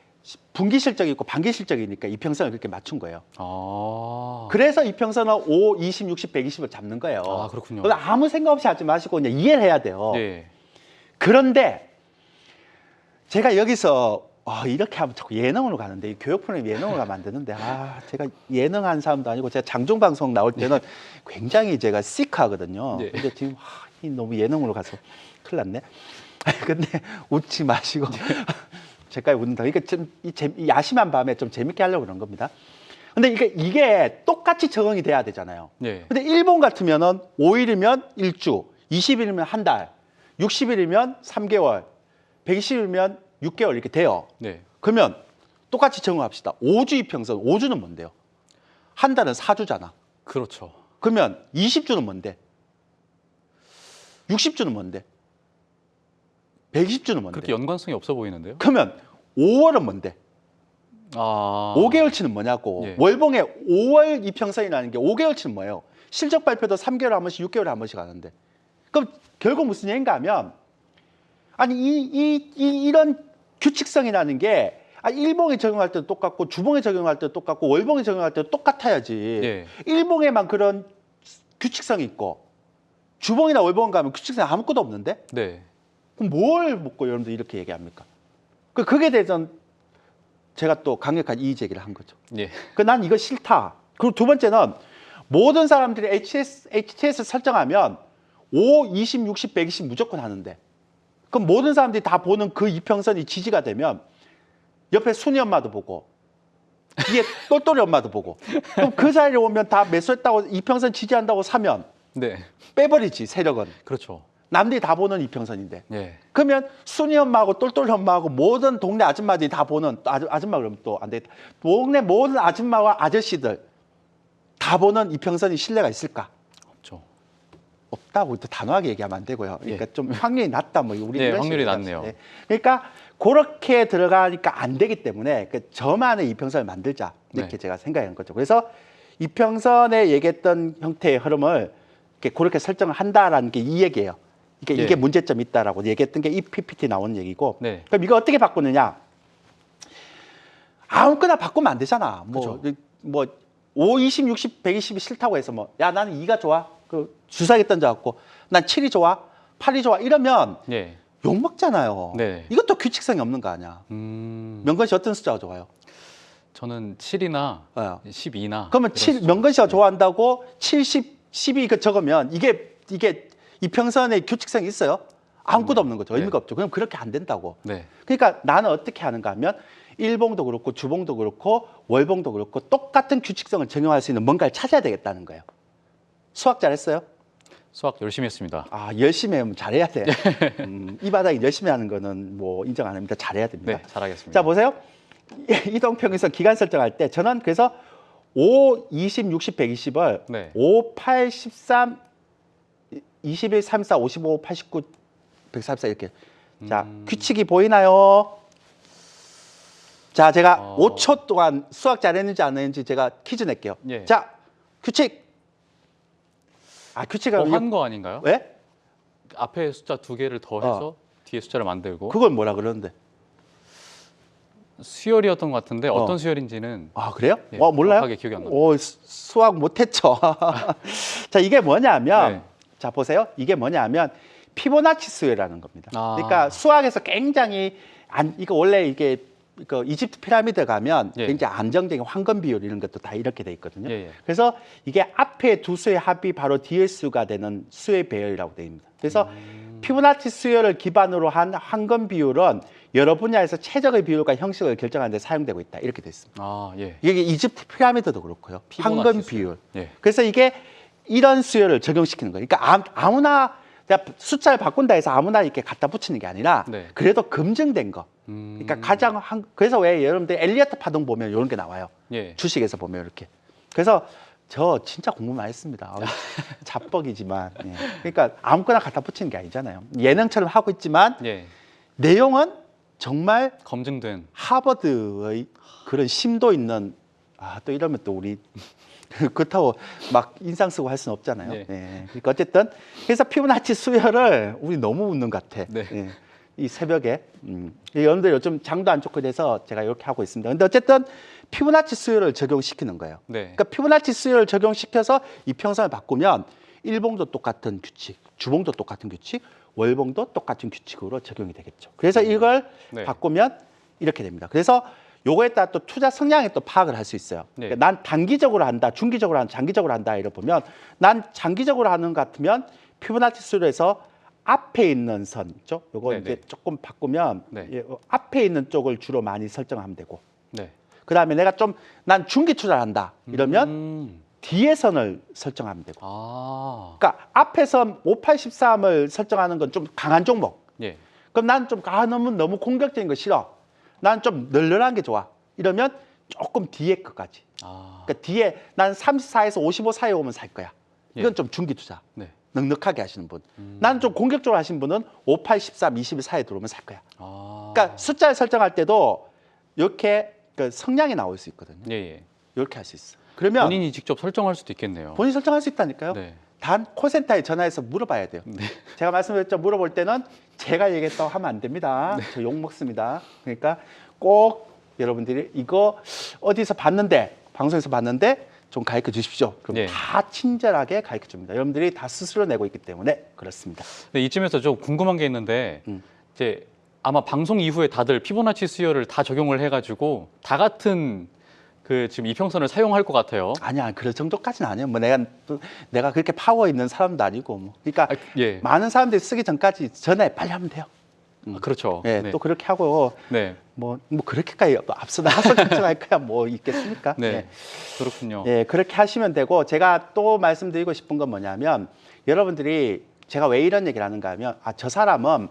분기 실적이 있고 반기 실적이니까 이평선을 그렇게 맞춘 거예요. 아. 그래서 이평선은 5, 20, 60, 120을 잡는 거예요. 아, 그렇군요. 그래서 아무 생각 없이 하지 마시고 그냥 이해를 해야 돼요. 예. 그런데 제가 여기서 이렇게 하면 자꾸 예능으로 가는데 이 교육 프로그램 예능으로 가면 안 되는데 제가 예능한 사람도 아니고 제가 장중방송 나올 때는 굉장히 제가 시크하거든요. 네. 근데 지금 너무 예능으로 가서 큰일 났네. 근데 웃지 마시고 제가 웃는다. 그러니까 이 야심한 밤에 좀 재밌게 하려고 그런 겁니다. 근데 이게 똑같이 적응이 돼야 되잖아요. 네. 근데 일본 같으면은 5일이면 1주, 20일이면 한 달, 60일이면 3개월, 120일이면 6개월 이렇게 돼요. 네. 그러면 똑같이 적응합시다. 5주 이평선, 5주는 뭔데요? 한 달은 4주잖아. 그렇죠. 그러면 20주는 뭔데? 60주는 뭔데? 120주는 뭔데? 그렇게 연관성이 없어 보이는데요. 그러면 5월은 뭔데? 아. 5개월치는 뭐냐고. 예. 월봉의 5월 이평선이라는 게 5개월치는 뭐예요? 실적 발표도 3개월에 한 번씩, 6개월에 한 번씩 하는데. 그럼 결국 무슨 얘기인가 하면 아니 이런 규칙성이라는 게 일봉에 적용할 때도 똑같고 주봉에 적용할 때도 똑같고 월봉에 적용할 때도 똑같아야지. 예. 일봉에만 그런 규칙성이 있고 주봉이나 월봉 가면 규칙성이 아무것도 없는데 네. 그럼 뭘 먹고 여러분들 이렇게 얘기합니까? 그게 대해서 제가 또 강력한 이의 제기를 한 거죠. 예. 난 이거 싫다. 그리고 두 번째는 모든 사람들이 HTS 설정하면 5, 20, 60, 120 무조건 하는데 그럼 모든 사람들이 다 보는 그 이평선이 지지가 되면 옆에 순이 엄마도 보고 뒤에 똘똘이 엄마도 보고 그럼 그 사이에 오면 다 매수했다고 이평선 지지한다고 사면 네. 빼버리지 세력은. 그렇죠. 남들이 다 보는 이평선인데. 예. 그러면 순이 엄마하고 똘똘이 엄마하고 모든 동네 아줌마들이 다 보는 아줌마 그러면 또 안 되겠다. 동네 모든 아줌마와 아저씨들 다 보는 이평선이 신뢰가 있을까? 없죠. 없다고 또 단호하게 얘기하면 안 되고요. 그러니까 예. 좀 확률이 낮다 뭐 우리 네, 이런 확률이 식으로 낮네요. 네. 그러니까 그렇게 들어가니까 안 되기 때문에 저만의 이평선을 만들자 이렇게 네. 제가 생각한 거죠. 그래서 이평선에 얘기했던 형태의 흐름을 그렇게 설정을 한다라는 게 이 얘기예요. 이게 예. 문제점이 있다라고 얘기했던 게 이 PPT 나오는 얘기고. 네. 그럼 이거 어떻게 바꾸느냐? 아무거나 바꾸면 안 되잖아. 뭐 5, 20, 60, 120이 싫다고 해서 나는 2가 좋아. 그 주사기 던져갖고 난 7이 좋아, 8이 좋아 이러면 예. 욕 먹잖아요. 네. 이것도 규칙성이 없는 거 아니야. 명건 씨 어떤 숫자가 좋아요? 저는 7이나 어. 12나. 그러면 명건 씨가 좋아한다고 70, 12 적으면 이게 이평선의 규칙성이 있어요? 아무것도 없는 거죠. 의미가 없죠. 그럼 그렇게 안 된다고. 네. 그러니까 나는 어떻게 하는가 하면 일봉도 그렇고 주봉도 그렇고 월봉도 그렇고 똑같은 규칙성을 적용할 수 있는 뭔가를 찾아야 되겠다는 거예요. 수학 잘했어요? 수학 열심히 했습니다. 아, 열심히 하면 잘해야 돼. 이 바닥에 열심히 하는 거는 뭐 인정 안 합니다. 잘해야 됩니다. 네, 잘하겠습니다. 자, 보세요. 이동평균선 기간 설정할 때 저는 그래서 5, 20, 60, 120을 네. 5, 8, 13, 21, 34, 55, 89, 144 이렇게. 자, 규칙이 보이나요? 자, 제가 5초 동안 수학 잘했는지 안 했는지 제가 퀴즈 낼게요. 예. 자, 규칙. 아, 규칙은 한 거 아닌가요? 왜? 앞에 숫자 2개를 더해서 뒤에 숫자를 만들고 그걸 뭐라 그러는데? 수열이었던 것 같은데 어떤 수열인지는 아, 그래요? 예, 몰라요? 정확하게 기억이 안 납니다. 수학 못했죠. 자, 이게 뭐냐면, 네. 자, 보세요. 이게 뭐냐면, 피보나치 수열이라는 겁니다. 아. 그러니까 수학에서 굉장히, 이거 원래 이게, 이집트 피라미드 가면 예. 굉장히 안정적인 황금 비율 이런 것도 다 이렇게 돼 있거든요. 예, 예. 그래서 이게 앞에 두 수의 합이 바로 뒤의 수가 되는 수의 배열이라고 되어 있습니다. 그래서 피보나치 수열을 기반으로 한 황금 비율은 여러 분야에서 최적의 비율과 형식을 결정하는 데 사용되고 있다. 이렇게 돼 있습니다. 아, 예. 이게 이집트 피라미드도 그렇고요. 피보나치 황금 수열. 비율. 예. 그래서 이게 이런 수열을 적용시키는 거예요. 그러니까 아무나 숫자를 바꾼다 해서 아무나 이렇게 갖다 붙이는 게 아니라 네. 그래도 검증된 거. 그러니까 그래서 왜 여러분들 엘리어트 파동 보면 이런 게 나와요. 예. 주식에서 보면 이렇게. 그래서 저 진짜 공부 많이 했습니다. 잡벅이지만. 예. 그러니까 아무거나 갖다 붙이는 게 아니잖아요. 예능처럼 하고 있지만 예. 내용은 정말 검증된 하버드의 그런 심도 있는 또 이러면 또 우리 그렇다고 막 인상 쓰고 할 수는 없잖아요. 네. 예. 그러니까 어쨌든 그래서 피보나치 수열을 우리 너무 웃는 것 같아. 네. 예. 이 새벽에 여러분들 요즘 장도 안 좋고 돼서 제가 이렇게 하고 있습니다. 근데 어쨌든 피보나치 수열을 적용시키는 거예요. 네. 그러니까 피보나치 수열을 적용시켜서 이평선을 바꾸면 일봉도 똑같은 규칙, 주봉도 똑같은 규칙, 월봉도 똑같은 규칙으로 적용이 되겠죠. 그래서 이걸 네. 바꾸면 이렇게 됩니다. 그래서 요거에 따라 또 투자 성향에 또 파악을 할 수 있어요. 네. 그러니까 난 단기적으로 한다, 중기적으로 한다, 장기적으로 한다 이래 보면 난 장기적으로 하는 것 같으면 피보나치 수열에서 앞에 있는 선 있죠. 요거 네, 이제 네. 조금 바꾸면 네. 앞에 있는 쪽을 주로 많이 설정하면 되고. 네. 그다음에 내가 좀 난 중기 투자를 한다. 이러면 뒤에 선을 설정하면 되고. 아. 그러니까 앞에서 5813을 설정하는 건 좀 강한 종목. 예. 그럼 난 좀 너무 공격적인 거 싫어. 난 좀 널널한 게 좋아. 이러면 조금 뒤에 것까지. 아. 그러니까 뒤에 난 34에서 55 사이에 오면 살 거야. 이건 예. 좀 중기 투자. 네. 넉넉하게 하시는 분. 난 좀 공격적으로 하시는 분은 58, 13, 21 사이에 들어오면 살 거야. 아. 그러니까 숫자를 설정할 때도 이렇게 성향이 나올 수 있거든요. 예, 예. 이렇게 할 수 있어. 그러면 본인이 직접 설정할 수도 있겠네요. 본인이 설정할 수 있다니까요. 네. 단 콜센터에 전화해서 물어봐야 돼요. 네. 제가 말씀드렸죠. 물어볼 때는 제가 얘기했다고 하면 안 됩니다. 네. 저 욕 먹습니다. 그러니까 꼭 여러분들이 이거 어디서 봤는데 방송에서 봤는데 좀 가르쳐 주십시오. 그럼 네. 다 친절하게 가르쳐 줍니다. 여러분들이 다 스스로 내고 있기 때문에 그렇습니다. 네, 이쯤에서 좀 궁금한 게 있는데 이제 아마 방송 이후에 다들 피보나치 수열을 다 적용을 해가지고 다 같은 그 지금 이평선을 사용할 것 같아요. 아니야, 그럴 정도까지는 아니에요. 뭐 내가 그렇게 파워 있는 사람도 아니고 뭐. 그러니까 예. 많은 사람들이 쓰기 전까지 전에 빨리 하면 돼요. 아, 그렇죠. 예, 네. 또 그렇게 하고 네. 뭐 그렇게까지 앞서 나가서 결정할 거야 뭐 있겠습니까? 네. 예. 그렇군요. 예, 그렇게 하시면 되고 제가 또 말씀드리고 싶은 건 뭐냐면 여러분들이 제가 왜 이런 얘기를 하는가 하면 저 사람은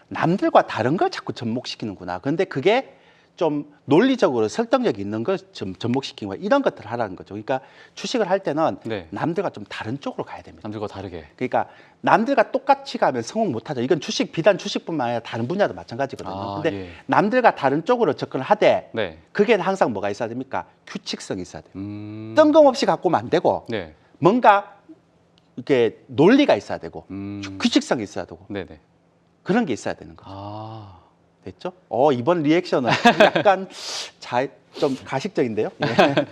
남들과 다른 걸 자꾸 접목시키는구나. 그런데 그게 좀 논리적으로 설득력 있는 걸 좀 접목시키는 거야. 이런 것들을 하라는 거죠. 그러니까 주식을 할 때는 네. 남들과 좀 다른 쪽으로 가야 됩니다. 남들과 다르게. 그러니까 남들과 똑같이 가면 성공 못하죠. 이건 비단 주식뿐만 아니라 다른 분야도 마찬가지거든요. 아, 근데 예. 남들과 다른 쪽으로 접근을 하되 네. 그게 항상 뭐가 있어야 됩니까? 규칙성이 있어야 돼요. 음. 뜬금없이 갖고 오면 안 되고 네. 뭔가 이렇게 논리가 있어야 되고 음. 규칙성이 있어야 되고 네네. 그런 게 있어야 되는 거죠. 아. 됐죠? 이번 리액션은 약간 좀 가식적인데요. 예.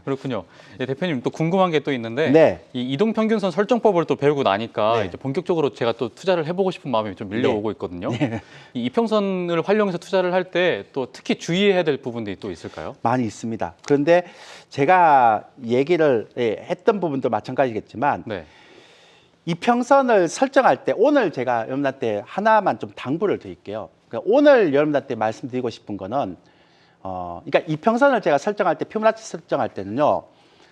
그렇군요. 예, 대표님 또 궁금한 게 또 있는데 네. 이 이동평균선 설정법을 또 배우고 나니까 네. 이제 본격적으로 제가 또 투자를 해보고 싶은 마음이 좀 밀려오고 있거든요. 네. 이 이평선을 활용해서 투자를 할 때 또 특히 주의해야 될 부분들이 또 있을까요? 많이 있습니다. 그런데 제가 얘기를 했던 부분도 마찬가지겠지만 네. 이평선을 설정할 때 오늘 제가 여러분한테 하나만 좀 당부를 드릴게요. 그러니까 오늘 여러분한테 말씀드리고 싶은 거는 그러니까 이평선을 제가 설정할 때 피보나치 설정할 때는요.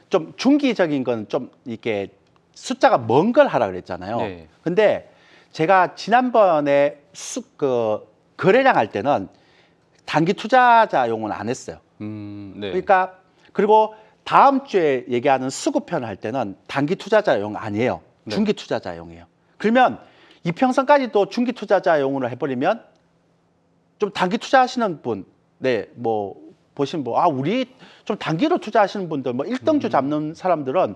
좀 중기적인 건 좀 이렇게 숫자가 먼 걸 하라 그랬잖아요. 네. 근데 제가 지난번에 거래량 할 때는 단기 투자자용은 안 했어요. 네. 그러니까 그리고 다음 주에 얘기하는 수급편을 할 때는 단기 투자자용 아니에요. 네. 중기 투자자용이에요. 그러면 이평선까지도 중기 투자자용으로 해버리면 좀 단기 투자하시는 분, 네, 뭐 보시면 뭐 우리 좀 단기로 투자하시는 분들, 뭐 일등주 잡는 사람들은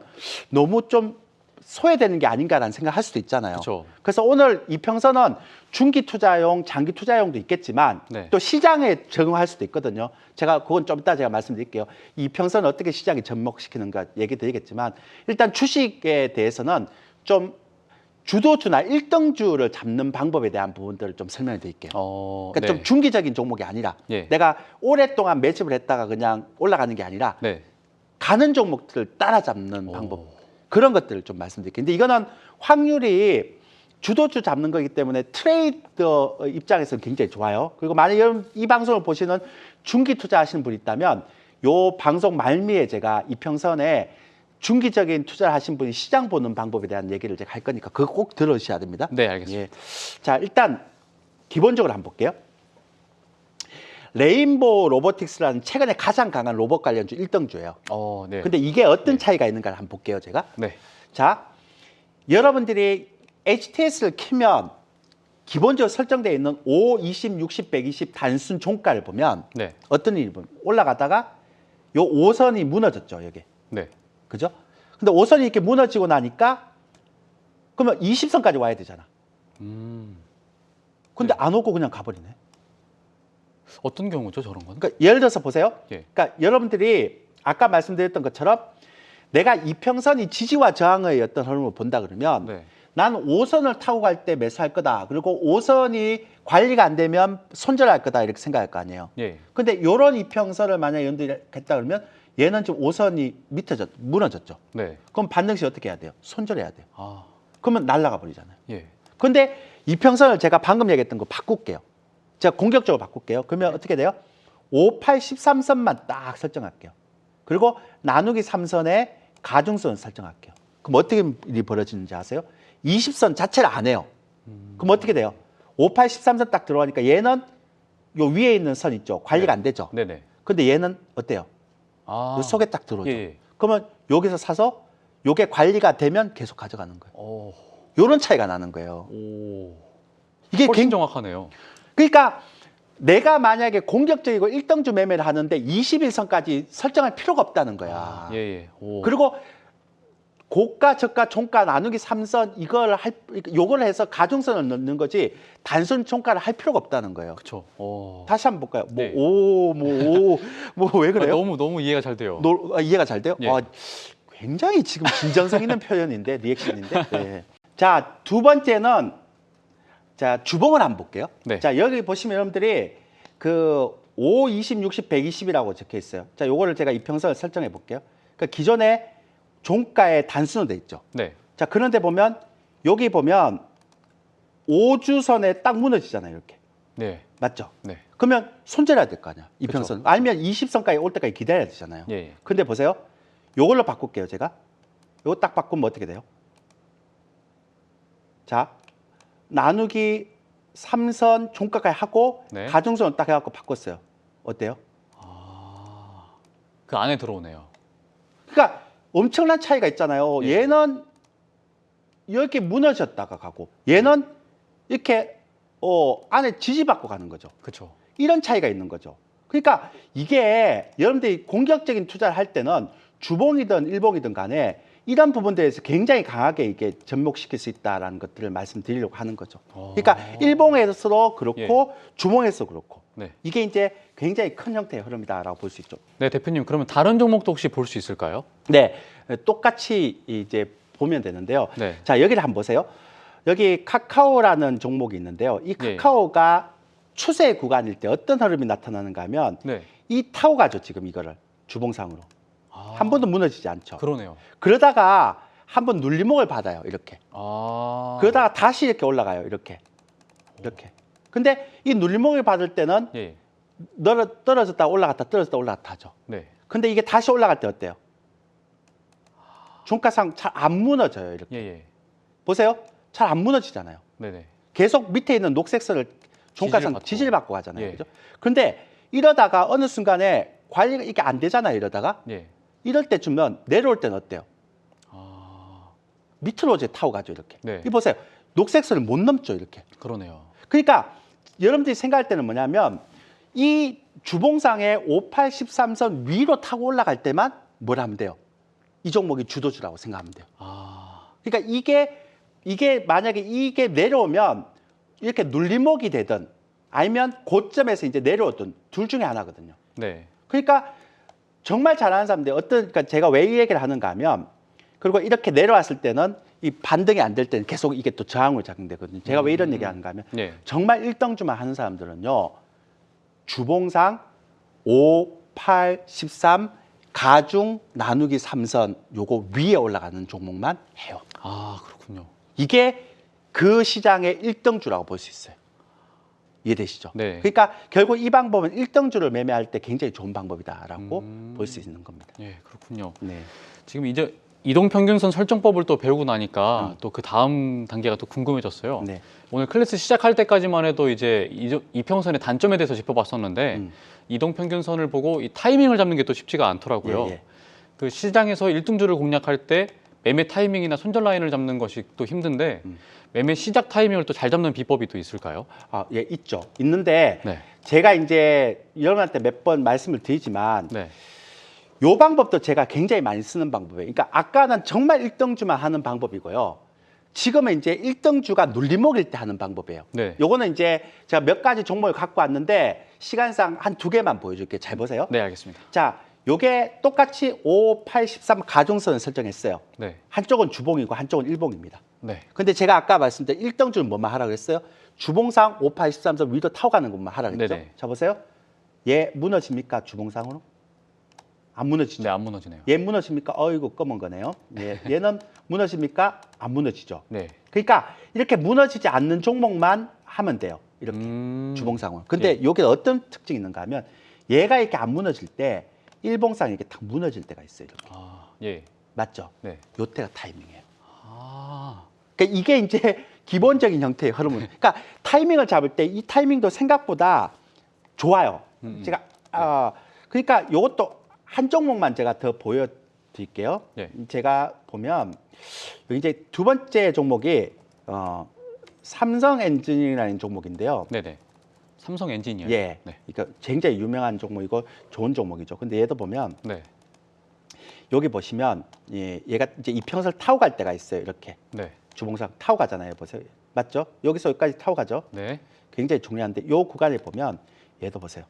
너무 좀 소외되는 게 아닌가라는 생각할 수도 있잖아요. 그쵸. 그래서 오늘 이평선은 중기 투자용, 장기 투자용도 있겠지만 네. 또 시장에 적응할 수도 있거든요. 제가 그건 좀 이따 제가 말씀드릴게요. 이평선을 어떻게 시장에 접목시키는가 얘기 드리겠지만 일단 주식에 대해서는 좀 주도주나 일등주를 잡는 방법에 대한 부분들을 좀 설명해 드릴게요. 그러니까 네. 좀 중기적인 종목이 아니라 예. 내가 오랫동안 매집을 했다가 그냥 올라가는 게 아니라 네. 가는 종목들을 따라잡는 오. 방법, 그런 것들을 좀 말씀드릴게요. 근데 이거는 확률이 주도주 잡는 거기 때문에 트레이더 입장에서는 굉장히 좋아요. 그리고 만약에 여러분 이 방송을 보시는 중기 투자하시는 분이 있다면 요 방송 말미에 제가 이평선에 중기적인 투자를 하신 분이 시장 보는 방법에 대한 얘기를 제가 할 거니까 그거 꼭 들어주셔야 됩니다. 네, 알겠습니다. 예. 자, 일단 기본적으로 한번 볼게요. 레인보우 로보틱스라는 최근에 가장 강한 로봇 관련주 1등주예요. 네. 근데 이게 어떤 차이가 있는가를 한번 볼게요, 제가. 네. 자, 여러분들이 HTS를 키면 기본적으로 설정되어 있는 5, 20, 60, 120 단순 종가를 보면 네. 어떤 일이 보면 올라가다가 요 5선이 무너졌죠, 여기. 네. 그죠? 근데 5선이 이렇게 무너지고 나니까 그러면 20선까지 와야 되잖아. 근데 안 오고 그냥 가버리네. 어떤 경우죠, 저런 건? 그러니까 예를 들어서 보세요. 예. 그러니까 여러분들이 아까 말씀드렸던 것처럼 내가 이평선이 지지와 저항의 어떤 흐름을 본다 그러면 네. 난 5선을 타고 갈 때 매수할 거다. 그리고 5선이 관리가 안 되면 손절할 거다. 이렇게 생각할 거 아니에요. 예. 근데 이런 이평선을 만약에 연들이 했다 그러면 얘는 지금 5선이 무너졌죠. 네. 그럼 반등시 어떻게 해야 돼요? 손절해야 돼요. 아, 그러면 날아가 버리잖아요. 예. 근데 이평선을 제가 방금 얘기했던 거 바꿀게요. 제가 공격적으로 바꿀게요. 그러면 어떻게 돼요? 5, 8, 13선만 딱 설정할게요. 그리고 나누기 3선에 가중선 설정할게요. 그럼 어떻게 일이 벌어지는지 아세요? 20선 자체를 안 해요. 그럼 어떻게 돼요? 5, 8, 13선 딱 들어가니까 얘는 요 위에 있는 선 있죠. 관리가 안 되죠. 네네. 근데 얘는 어때요? 아. 요 속에 딱 들어오죠. 예. 그러면 여기서 사서 요게 관리가 되면 계속 가져가는 거예요. 오. 요런 차이가 나는 거예요. 오. 이게 훨씬 정확하네요. 그러니까 내가 만약에 공격적이고 1등주 매매를 하는데 21선까지 설정할 필요가 없다는 거야. 예, 예. 오. 그리고 고가, 저가, 종가 나누기 3선 요걸 해서 가중선을 넣는 거지 단순 종가를 할 필요가 없다는 거예요. 그쵸. 오. 다시 한번 볼까요? 네. 뭐 왜 그래요? 너무 이해가 잘 돼요. 이해가 잘 돼요? 예. 굉장히 지금 진정성 있는 표현인데 리액션인데. 네. 자, 두 번째는 자, 주봉을 한번 볼게요. 네. 자, 여기 보시면 여러분들이 그 5, 20, 60, 120이라고 적혀 있어요. 자, 요거를 제가 이평선을 설정해 볼게요. 그러니까 기존에 종가에 단순으로 돼 있죠. 네. 자, 그런데 보면 여기 보면 5주선에 딱 무너지잖아요, 이렇게. 네. 맞죠? 네. 그러면 손절해야 될 거 아니야, 이평선. 아니면 20선까지 올 때까지 기다려야 되잖아요. 예, 예. 근데 보세요. 요걸로 바꿀게요, 제가. 요거 딱 바꾸면 어떻게 돼요? 자, 나누기 3선 종가까지 하고 네. 가중선을 딱 해갖고 바꿨어요. 어때요? 그 안에 들어오네요. 그러니까 엄청난 차이가 있잖아요. 예. 얘는 이렇게 무너졌다가 가고 얘는 이렇게 안에 지지받고 가는 거죠. 그쵸. 이런 차이가 있는 거죠. 그러니까 이게 여러분들이 공격적인 투자를 할 때는 주봉이든 일봉이든 간에 이런 부분들에서 굉장히 강하게 이게 접목시킬 수 있다라는 것들을 말씀드리려고 하는 거죠. 그러니까 일봉에서도 그렇고 주봉에서도 그렇고 네. 이게 이제 굉장히 큰 형태의 흐름이다라고 볼 수 있죠. 네, 대표님, 그러면 다른 종목도 혹시 볼 수 있을까요? 네, 똑같이 이제 보면 되는데요. 네. 자, 여기를 한번 보세요. 여기 카카오라는 종목이 있는데요. 이 카카오가 추세 구간일 때 어떤 흐름이 나타나는가 하면 네. 이 타고 가죠, 지금 이거를 주봉상으로. 한 번도 무너지지 않죠. 그러네요. 그러다가 한 번 눌림목을 받아요, 이렇게. 그러다가 다시 이렇게 올라가요, 이렇게. 근데 이 눌림목을 받을 때는 예. 떨어졌다 올라갔다 떨어졌다 올라갔다 하죠. 네. 근데 이게 다시 올라갈 때 어때요? 종가상 잘 안 무너져요. 이렇게 예, 예. 보세요. 잘 안 무너지잖아요. 네네. 계속 밑에 있는 녹색선을 종가상 지지를 지지를 받고 가잖아요. 예. 그죠? 근데 이러다가 어느 순간에 관리가 이게 안 되잖아요. 이러다가 예. 이럴 때쯤면 내려올 때는 어때요? 아, 밑으로 이제 타고 가죠. 이렇게. 네. 이 보세요. 녹색선을 못 넘죠. 이렇게. 그러네요. 그러니까 여러분들이 생각할 때는 뭐냐면 이 주봉상의 5813선 위로 타고 올라갈 때만 뭘 하면 돼요? 이 종목이 주도주라고 생각하면 돼요. 아, 그러니까 이게 만약에 이게 내려오면 이렇게 눌림목이 되든 아니면 고점에서 이제 내려오든 둘 중에 하나거든요. 네. 그러니까 정말 잘하는 사람들 그러니까 제가 왜 이 얘기를 하는가 하면 그리고 이렇게 내려왔을 때는 이 반등이 안 될 때는 계속 이게 또 저항으로 작용되거든요. 제가 왜 이런 얘기 하는가 하면 네. 정말 1등주만 하는 사람들은요. 주봉상 5, 8, 13 가중 나누기 3선 요거 위에 올라가는 종목만 해요. 아, 그렇군요. 이게 그 시장의 1등주라고 볼 수 있어요. 이해되시죠? 네. 그러니까 결국 이 방법은 1등주를 매매할 때 굉장히 좋은 방법이다라고 볼 수 있는 겁니다. 예, 그렇군요. 네. 지금 이제 이동평균선 설정법을 또 배우고 나니까 또 그 다음 단계가 또 궁금해졌어요. 네. 오늘 클래스 시작할 때까지만 해도 이제 이평선의 단점에 대해서 짚어봤었는데 음. 이동평균선을 보고 이 타이밍을 잡는 게 또 쉽지가 않더라고요. 예, 예. 그 시장에서 1등주를 공략할 때 매매 타이밍이나 손절 라인을 잡는 것이 또 힘든데 매매 시작 타이밍을 또 잘 잡는 비법이 또 있을까요? 아, 예, 있죠. 있는데 네. 제가 이제 여러분한테 몇 번 말씀을 드리지만 네. 요 방법도 제가 굉장히 많이 쓰는 방법이에요. 그러니까 아까는 정말 1등주만 하는 방법이고요. 지금은 이제 1등주가 눌림목일 때 하는 방법이에요. 네. 요거는 이제 제가 몇 가지 종목을 갖고 왔는데 시간상 한 두 개만 보여줄게요. 잘 보세요. 네, 알겠습니다. 자, 요게 똑같이 5, 8, 13 가중선을 설정했어요. 네. 한쪽은 주봉이고 한쪽은 일봉입니다. 네. 근데 제가 아까 말씀드린 1등주는 뭐만 하라고 그랬어요? 주봉상 5, 8, 13선 위로 타고 가는 것만 하라고 그랬죠? 네네. 자, 보세요. 얘 무너집니까? 주봉상으로? 안 무너지죠? 네, 안 무너지네요. 얘 무너집니까? 어이구 검은 거네요. 얘는 무너집니까? 안 무너지죠. 네. 그러니까 이렇게 무너지지 않는 종목만 하면 돼요. 이렇게 주봉상은. 근데 요게 어떤 특징이 있는가 하면 얘가 이렇게 안 무너질 때 일봉상이 이렇게 탁 무너질 때가 있어요. 이렇게. 아, 예. 맞죠? 네. 요때가 타이밍이에요. 아, 그러니까 이게 이제 기본적인 형태의 흐름을. 그러니까 타이밍을 잡을 때 이 타이밍도 생각보다 좋아요. 제가 그러니까 요것도 한 종목만 제가 더 보여드릴게요. 네. 제가 보면 여기 이제 두 번째 종목이 삼성 엔지니어링이라는 종목인데요. 네네. 삼성 엔지니어. 예, 네. 그러니까 굉장히 유명한 종목이고 좋은 종목이죠. 근데 얘도 보면 네. 여기 보시면 얘가 이제 이평선을 타고 갈 때가 있어요. 이렇게 네. 주봉상 타고 가잖아요. 보세요. 맞죠? 여기서 여기까지 타고 가죠. 네. 굉장히 중요한데 이 구간을 보면 얘도 보세요.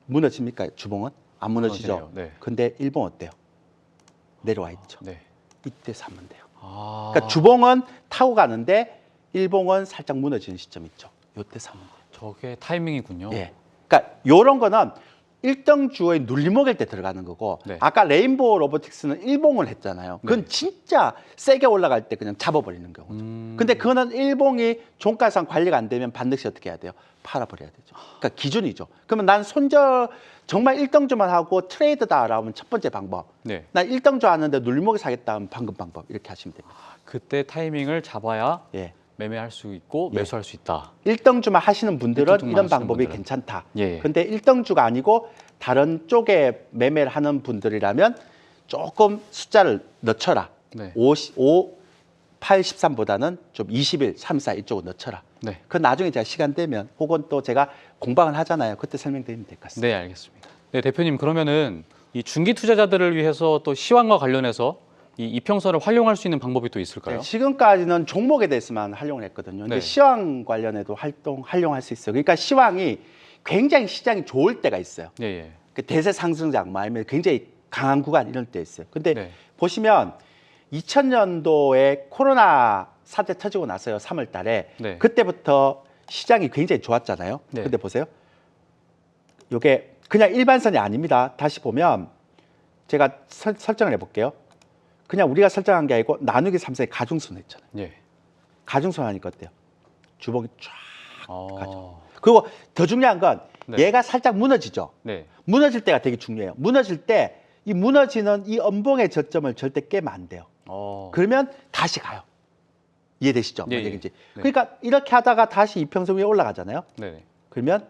무너집니까? 주봉은? 안 무너지죠. 무너지네요. 네. 근데 일봉 어때요? 내려와 있죠. 네. 이때 사면 돼요. 아. 그러니까 주봉은 타고 가는데 일봉은 살짝 무너지는 시점 있죠. 요때 사면 돼요. 저게 타이밍이군요. 예. 그러니까 요런 거는 1등주의 눌림목일 때 들어가는 거고 네. 아까 레인보우 로보틱스는 일봉을 했잖아요. 그건 네. 진짜 세게 올라갈 때 그냥 잡아버리는 경우죠. 근데 그거는 일봉이 종가상 관리가 안 되면 반드시 어떻게 해야 돼요? 팔아버려야 되죠. 그러니까 기준이죠. 그러면 난 손절 정말 1등주만 하고 트레이드다라고 하면 첫 번째 방법. 네. 난 1등주 하는데 눌림목이 사겠다 하면 방금 방법. 이렇게 하시면 됩니다. 그때 타이밍을 잡아야 예. 매매할 수 있고 예. 매수할 수 있다. 1등주만 하시는 분들은 1등주만 이런 하시는 방법이 분들은. 괜찮다. 예. 근데 1등주가 아니고 다른 쪽에 매매를 하는 분들이라면 조금 숫자를 늦춰라. 네. 5, 8, 13보다는 좀 21, 3, 4 이쪽으로 늦춰라. 네. 그 나중에 제가 시간 되면 혹은 또 제가 공방을 하잖아요. 그때 설명드리면 될 것 같습니다. 네, 알겠습니다. 네, 대표님 그러면은 이 중기 투자자들을 위해서 또 시황과 관련해서 이 이평선을 활용할 수 있는 방법이 또 있을까요? 네, 지금까지는 종목에 대해서만 활용을 했거든요. 근데 네. 시황 관련해도 활용할 수 있어요. 그러니까 시황이 굉장히 시장이 좋을 때가 있어요. 예, 예. 그 대세 상승장 아니면 굉장히 강한 구간 이런 때 있어요. 근데 네. 보시면 2000년도에 코로나 사태 터지고 나서요. 3월 달에. 네. 그때부터 시장이 굉장히 좋았잖아요. 네. 근데 보세요. 이게 그냥 일반선이 아닙니다. 다시 보면 제가 설정을 해볼게요. 그냥 우리가 설정한 게 아니고 나누기 3선의 가중선 했잖아요. 예. 가중선 하니까 어때요? 주봉이 쫙 아, 가죠. 그리고 더 중요한 건 네. 얘가 살짝 무너지죠. 네. 무너질 때가 되게 중요해요. 무너질 때 이 무너지는 이 음봉의 저점을 절대 깨면 안 돼요. 그러면 다시 가요. 이해되시죠? 예, 뭔 예. 얘기인지. 네. 그러니까 이렇게 하다가 다시 이평선 위에 올라가잖아요. 네. 그러면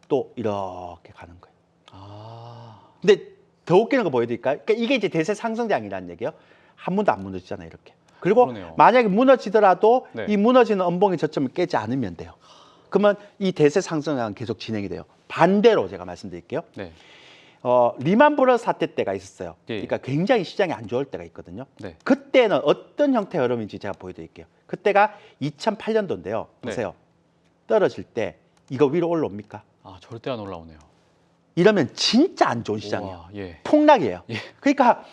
또 이렇게 가는 거예요. 아. 근데 더 웃기는 거 보여드릴까요? 그러니까 이게 이제 대세 상승장이라는 얘기예요. 한 번도 안 무너지잖아요, 이렇게. 그리고 그러네요. 만약에 무너지더라도 네. 이 무너지는 음봉의 저점을 깨지 않으면 돼요. 그러면 이 대세 상승장은 계속 진행이 돼요. 반대로 제가 말씀드릴게요. 네. 리만 브러스 사태 때가 있었어요. 예. 그러니까 굉장히 시장이 안 좋을 때가 있거든요. 네. 그때는 어떤 형태의 흐름인지 제가 보여드릴게요. 그때가 2008년도인데요. 네. 보세요. 떨어질 때 이거 위로 올라옵니까? 아, 절대 안 올라오네요. 이러면 진짜 안 좋은 시장이에요. 우와, 예. 폭락이에요. 예. 그러니까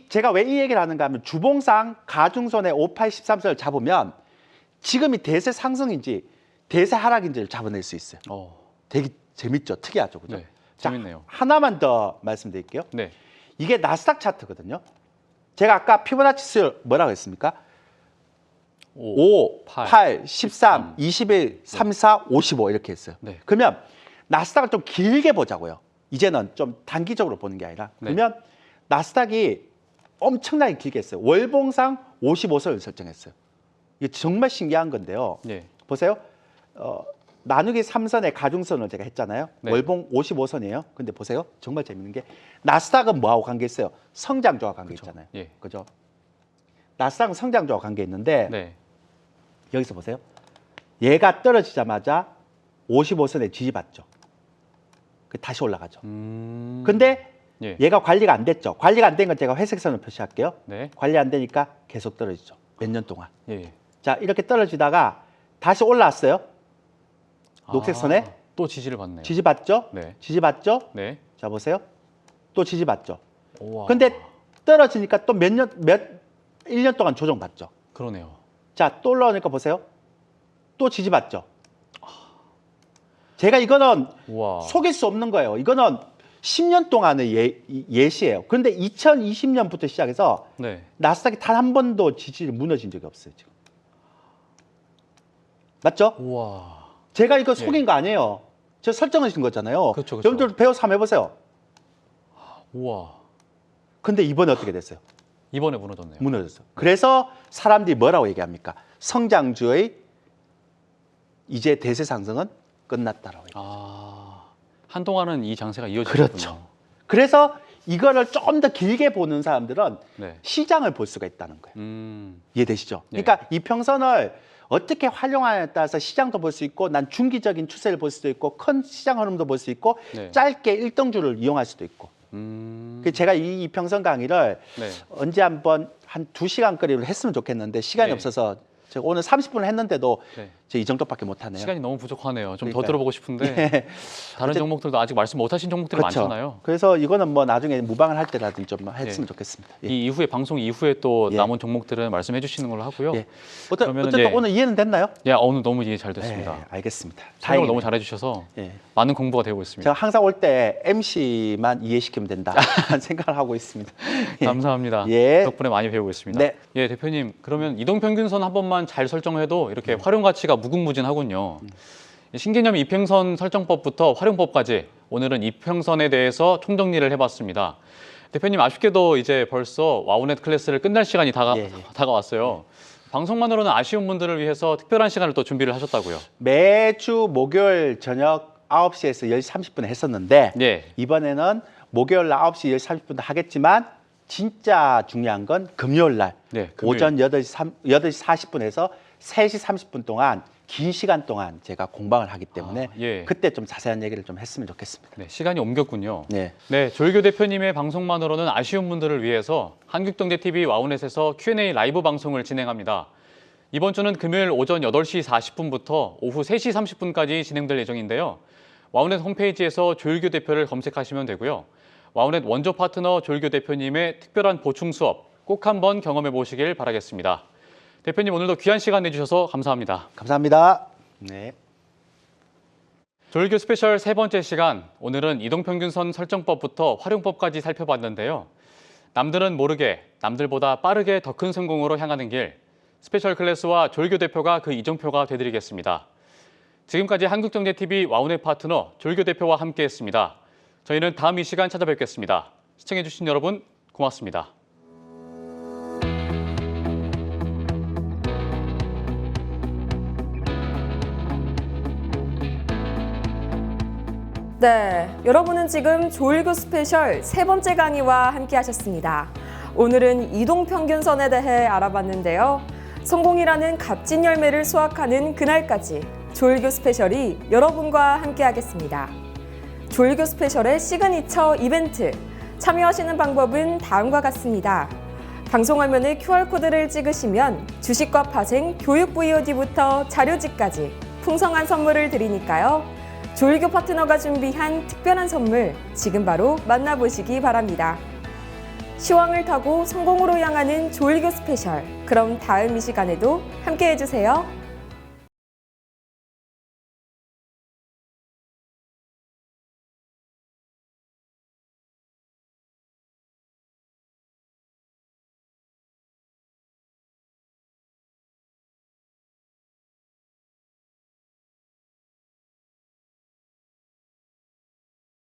제가 왜 이 얘기를 하는가 하면 주봉상 가중선의 5813선을 잡으면 지금이 대세 상승인지 대세 하락인지를 잡아낼 수 있어요. 되게 재밌죠. 특이하죠. 그죠? 네. 자, 재밌네요. 하나만 더 말씀드릴게요. 네. 이게 나스닥 차트거든요. 제가 아까 피보나치 수열 뭐라고 했습니까? 5, 8, 13, 21, 34, 55 이렇게 했어요. 네. 그러면 나스닥을 좀 길게 보자고요. 이제는 좀 단기적으로 보는 게 아니라. 네. 그러면 나스닥이 엄청나게 길게 했어요. 월봉상 55선을 설정했어요. 이게 정말 신기한 건데요. 네. 보세요. 나누기 3선의 가중선을 제가 했잖아요. 네. 월봉 55선이에요. 근데 보세요. 정말 재밌는 게 나스닥은 뭐하고 관계 있어요? 성장주와 관계 있잖아요. 예. 그죠? 나스닥은 성장주와 관계 있는데 네. 여기서 보세요. 얘가 떨어지자마자 55선에 지지받죠. 다시 올라가죠. 근데 예. 얘가 관리가 안 됐죠. 관리가 안 된 건 제가 회색선을 표시할게요. 네. 관리 안 되니까 계속 떨어지죠. 몇 년 동안. 예. 자, 이렇게 떨어지다가 다시 올라왔어요. 녹색 선에 또 지지를 받네요. 지지받죠? 네. 지지받죠? 네. 자, 보세요. 또 지지받죠. 우와. 근데 떨어지니까 또 1년 동안 조정받죠. 그러네요. 자, 또 올라오니까 보세요. 또 지지받죠. 제가 이거는 우와. 속일 수 없는 거예요. 이거는 10년 동안의 예시예요. 그런데 2020년부터 시작해서 네. 나스닥이 단 한 번도 지지를 무너진 적이 없어요. 지금. 맞죠? 우와. 제가 이거 속인 거 아니에요. 저 설정하신 거잖아요. 그렇죠, 그렇죠. 여러분들 배워서 한번 해보세요. 우와. 근데 이번에 어떻게 됐어요? 이번에 무너졌네요. 무너졌어요. 그래서 사람들이 뭐라고 얘기합니까? 성장주의 이제 대세 상승은 끝났다라고 얘기해요. 한동안은 이 장세가 이어지겠군요. 그렇죠. 그래서 이거를 좀 더 길게 보는 사람들은 네. 시장을 볼 수가 있다는 거예요. 이해되시죠? 예. 그러니까 이평선을 어떻게 활용하냐에 따라서 시장도 볼 수 있고 난 중기적인 추세를 볼 수도 있고 큰 시장 흐름도 볼 수 있고 네. 짧게 일등주를 이용할 수도 있고 그래서 제가 이 이평선 강의를 네. 언제 한번 한 2시간거리를 했으면 좋겠는데 시간이 네. 없어서 제가 오늘 30분을 했는데도 네. 이 정도밖에 못하네요. 시간이 너무 부족하네요. 좀 더 그러니까요. 들어보고 싶은데 네. 다른 종목들도 아직 말씀 못하신 종목들이 그렇죠. 많잖아요. 그래서 이거는 뭐 나중에 무방을 할 때라든지 좀 했으면 예. 좋겠습니다. 예. 이 이후에 방송 이후에 또 예. 남은 종목들은 말씀해 주시는 걸로 하고요. 예. 그러면은 어쨌든 예. 오늘 이해는 됐나요? 야, 오늘 너무 이해 잘 됐습니다. 네, 알겠습니다. 설명을 다행이네요. 너무 잘해 주셔서 예. 많은 공부가 되고 있습니다. 제가 항상 올 때 MC만 이해시키면 된다 하는 생각을 하고 있습니다. 예. 감사합니다. 예. 덕분에 많이 배우고 있습니다. 네. 예, 대표님. 그러면 이동평균선 한 번만 잘 설정해도 이렇게 활용 가치가 무궁무진하군요. 신개념 이평선 설정법부터 활용법까지 오늘은 이평선에 대해서 총정리를 해봤습니다. 대표님 아쉽게도 이제 벌써 와우넷 클래스를 끝날 시간이 다가왔어요. 방송만으로는 아쉬운 분들을 위해서 특별한 시간을 또 준비를 하셨다고요. 매주 목요일 저녁 9시에서 10시 30분에 했었는데 예. 이번에는 목요일 날 9시 10시 30분도 하겠지만 진짜 중요한 건 금요일 날 네, 금요일. 오전 8시 40분에서 3시 30분 동안 긴 시간 동안 제가 공방을 하기 때문에 예. 그때 좀 자세한 얘기를 좀 했으면 좋겠습니다. 네, 시간이 옮겼군요. 네. 네, 조일교 대표님의 방송만으로는 아쉬운 분들을 위해서 한국경제TV 와우넷에서 Q&A 라이브 방송을 진행합니다. 이번 주는 금요일 오전 8시 40분부터 오후 3시 30분까지 진행될 예정인데요. 와우넷 홈페이지에서 조일교 대표를 검색하시면 되고요. 와우넷 원조 파트너 조일교 대표님의 특별한 보충 수업 꼭 한번 경험해 보시길 바라겠습니다. 대표님 오늘도 귀한 시간 내주셔서 감사합니다. 감사합니다. 네. 조일교 스페셜 세 번째 시간, 오늘은 이동평균선 설정법부터 활용법까지 살펴봤는데요. 남들은 모르게, 남들보다 빠르게 더 큰 성공으로 향하는 길, 스페셜 클래스와 조일교 대표가 그 이정표가 되드리겠습니다. 지금까지 한국경제TV 와운의 파트너 조일교 대표와 함께했습니다. 저희는 다음 이 시간 찾아뵙겠습니다. 시청해주신 여러분 고맙습니다. 네, 여러분은 지금 조일교 스페셜 세 번째 강의와 함께 하셨습니다. 오늘은 이동평균선에 대해 알아봤는데요. 성공이라는 값진 열매를 수확하는 그날까지 조일교 스페셜이 여러분과 함께 하겠습니다. 조일교 스페셜의 시그니처 이벤트, 참여하시는 방법은 다음과 같습니다. 방송 화면에 QR코드를 찍으시면 주식과 파생, 교육 VOD부터 자료집까지 풍성한 선물을 드리니까요. 조일교 파트너가 준비한 특별한 선물 지금 바로 만나보시기 바랍니다. 시황을 타고 성공으로 향하는 조일교 스페셜. 그럼 다음 이 시간에도 함께 해주세요.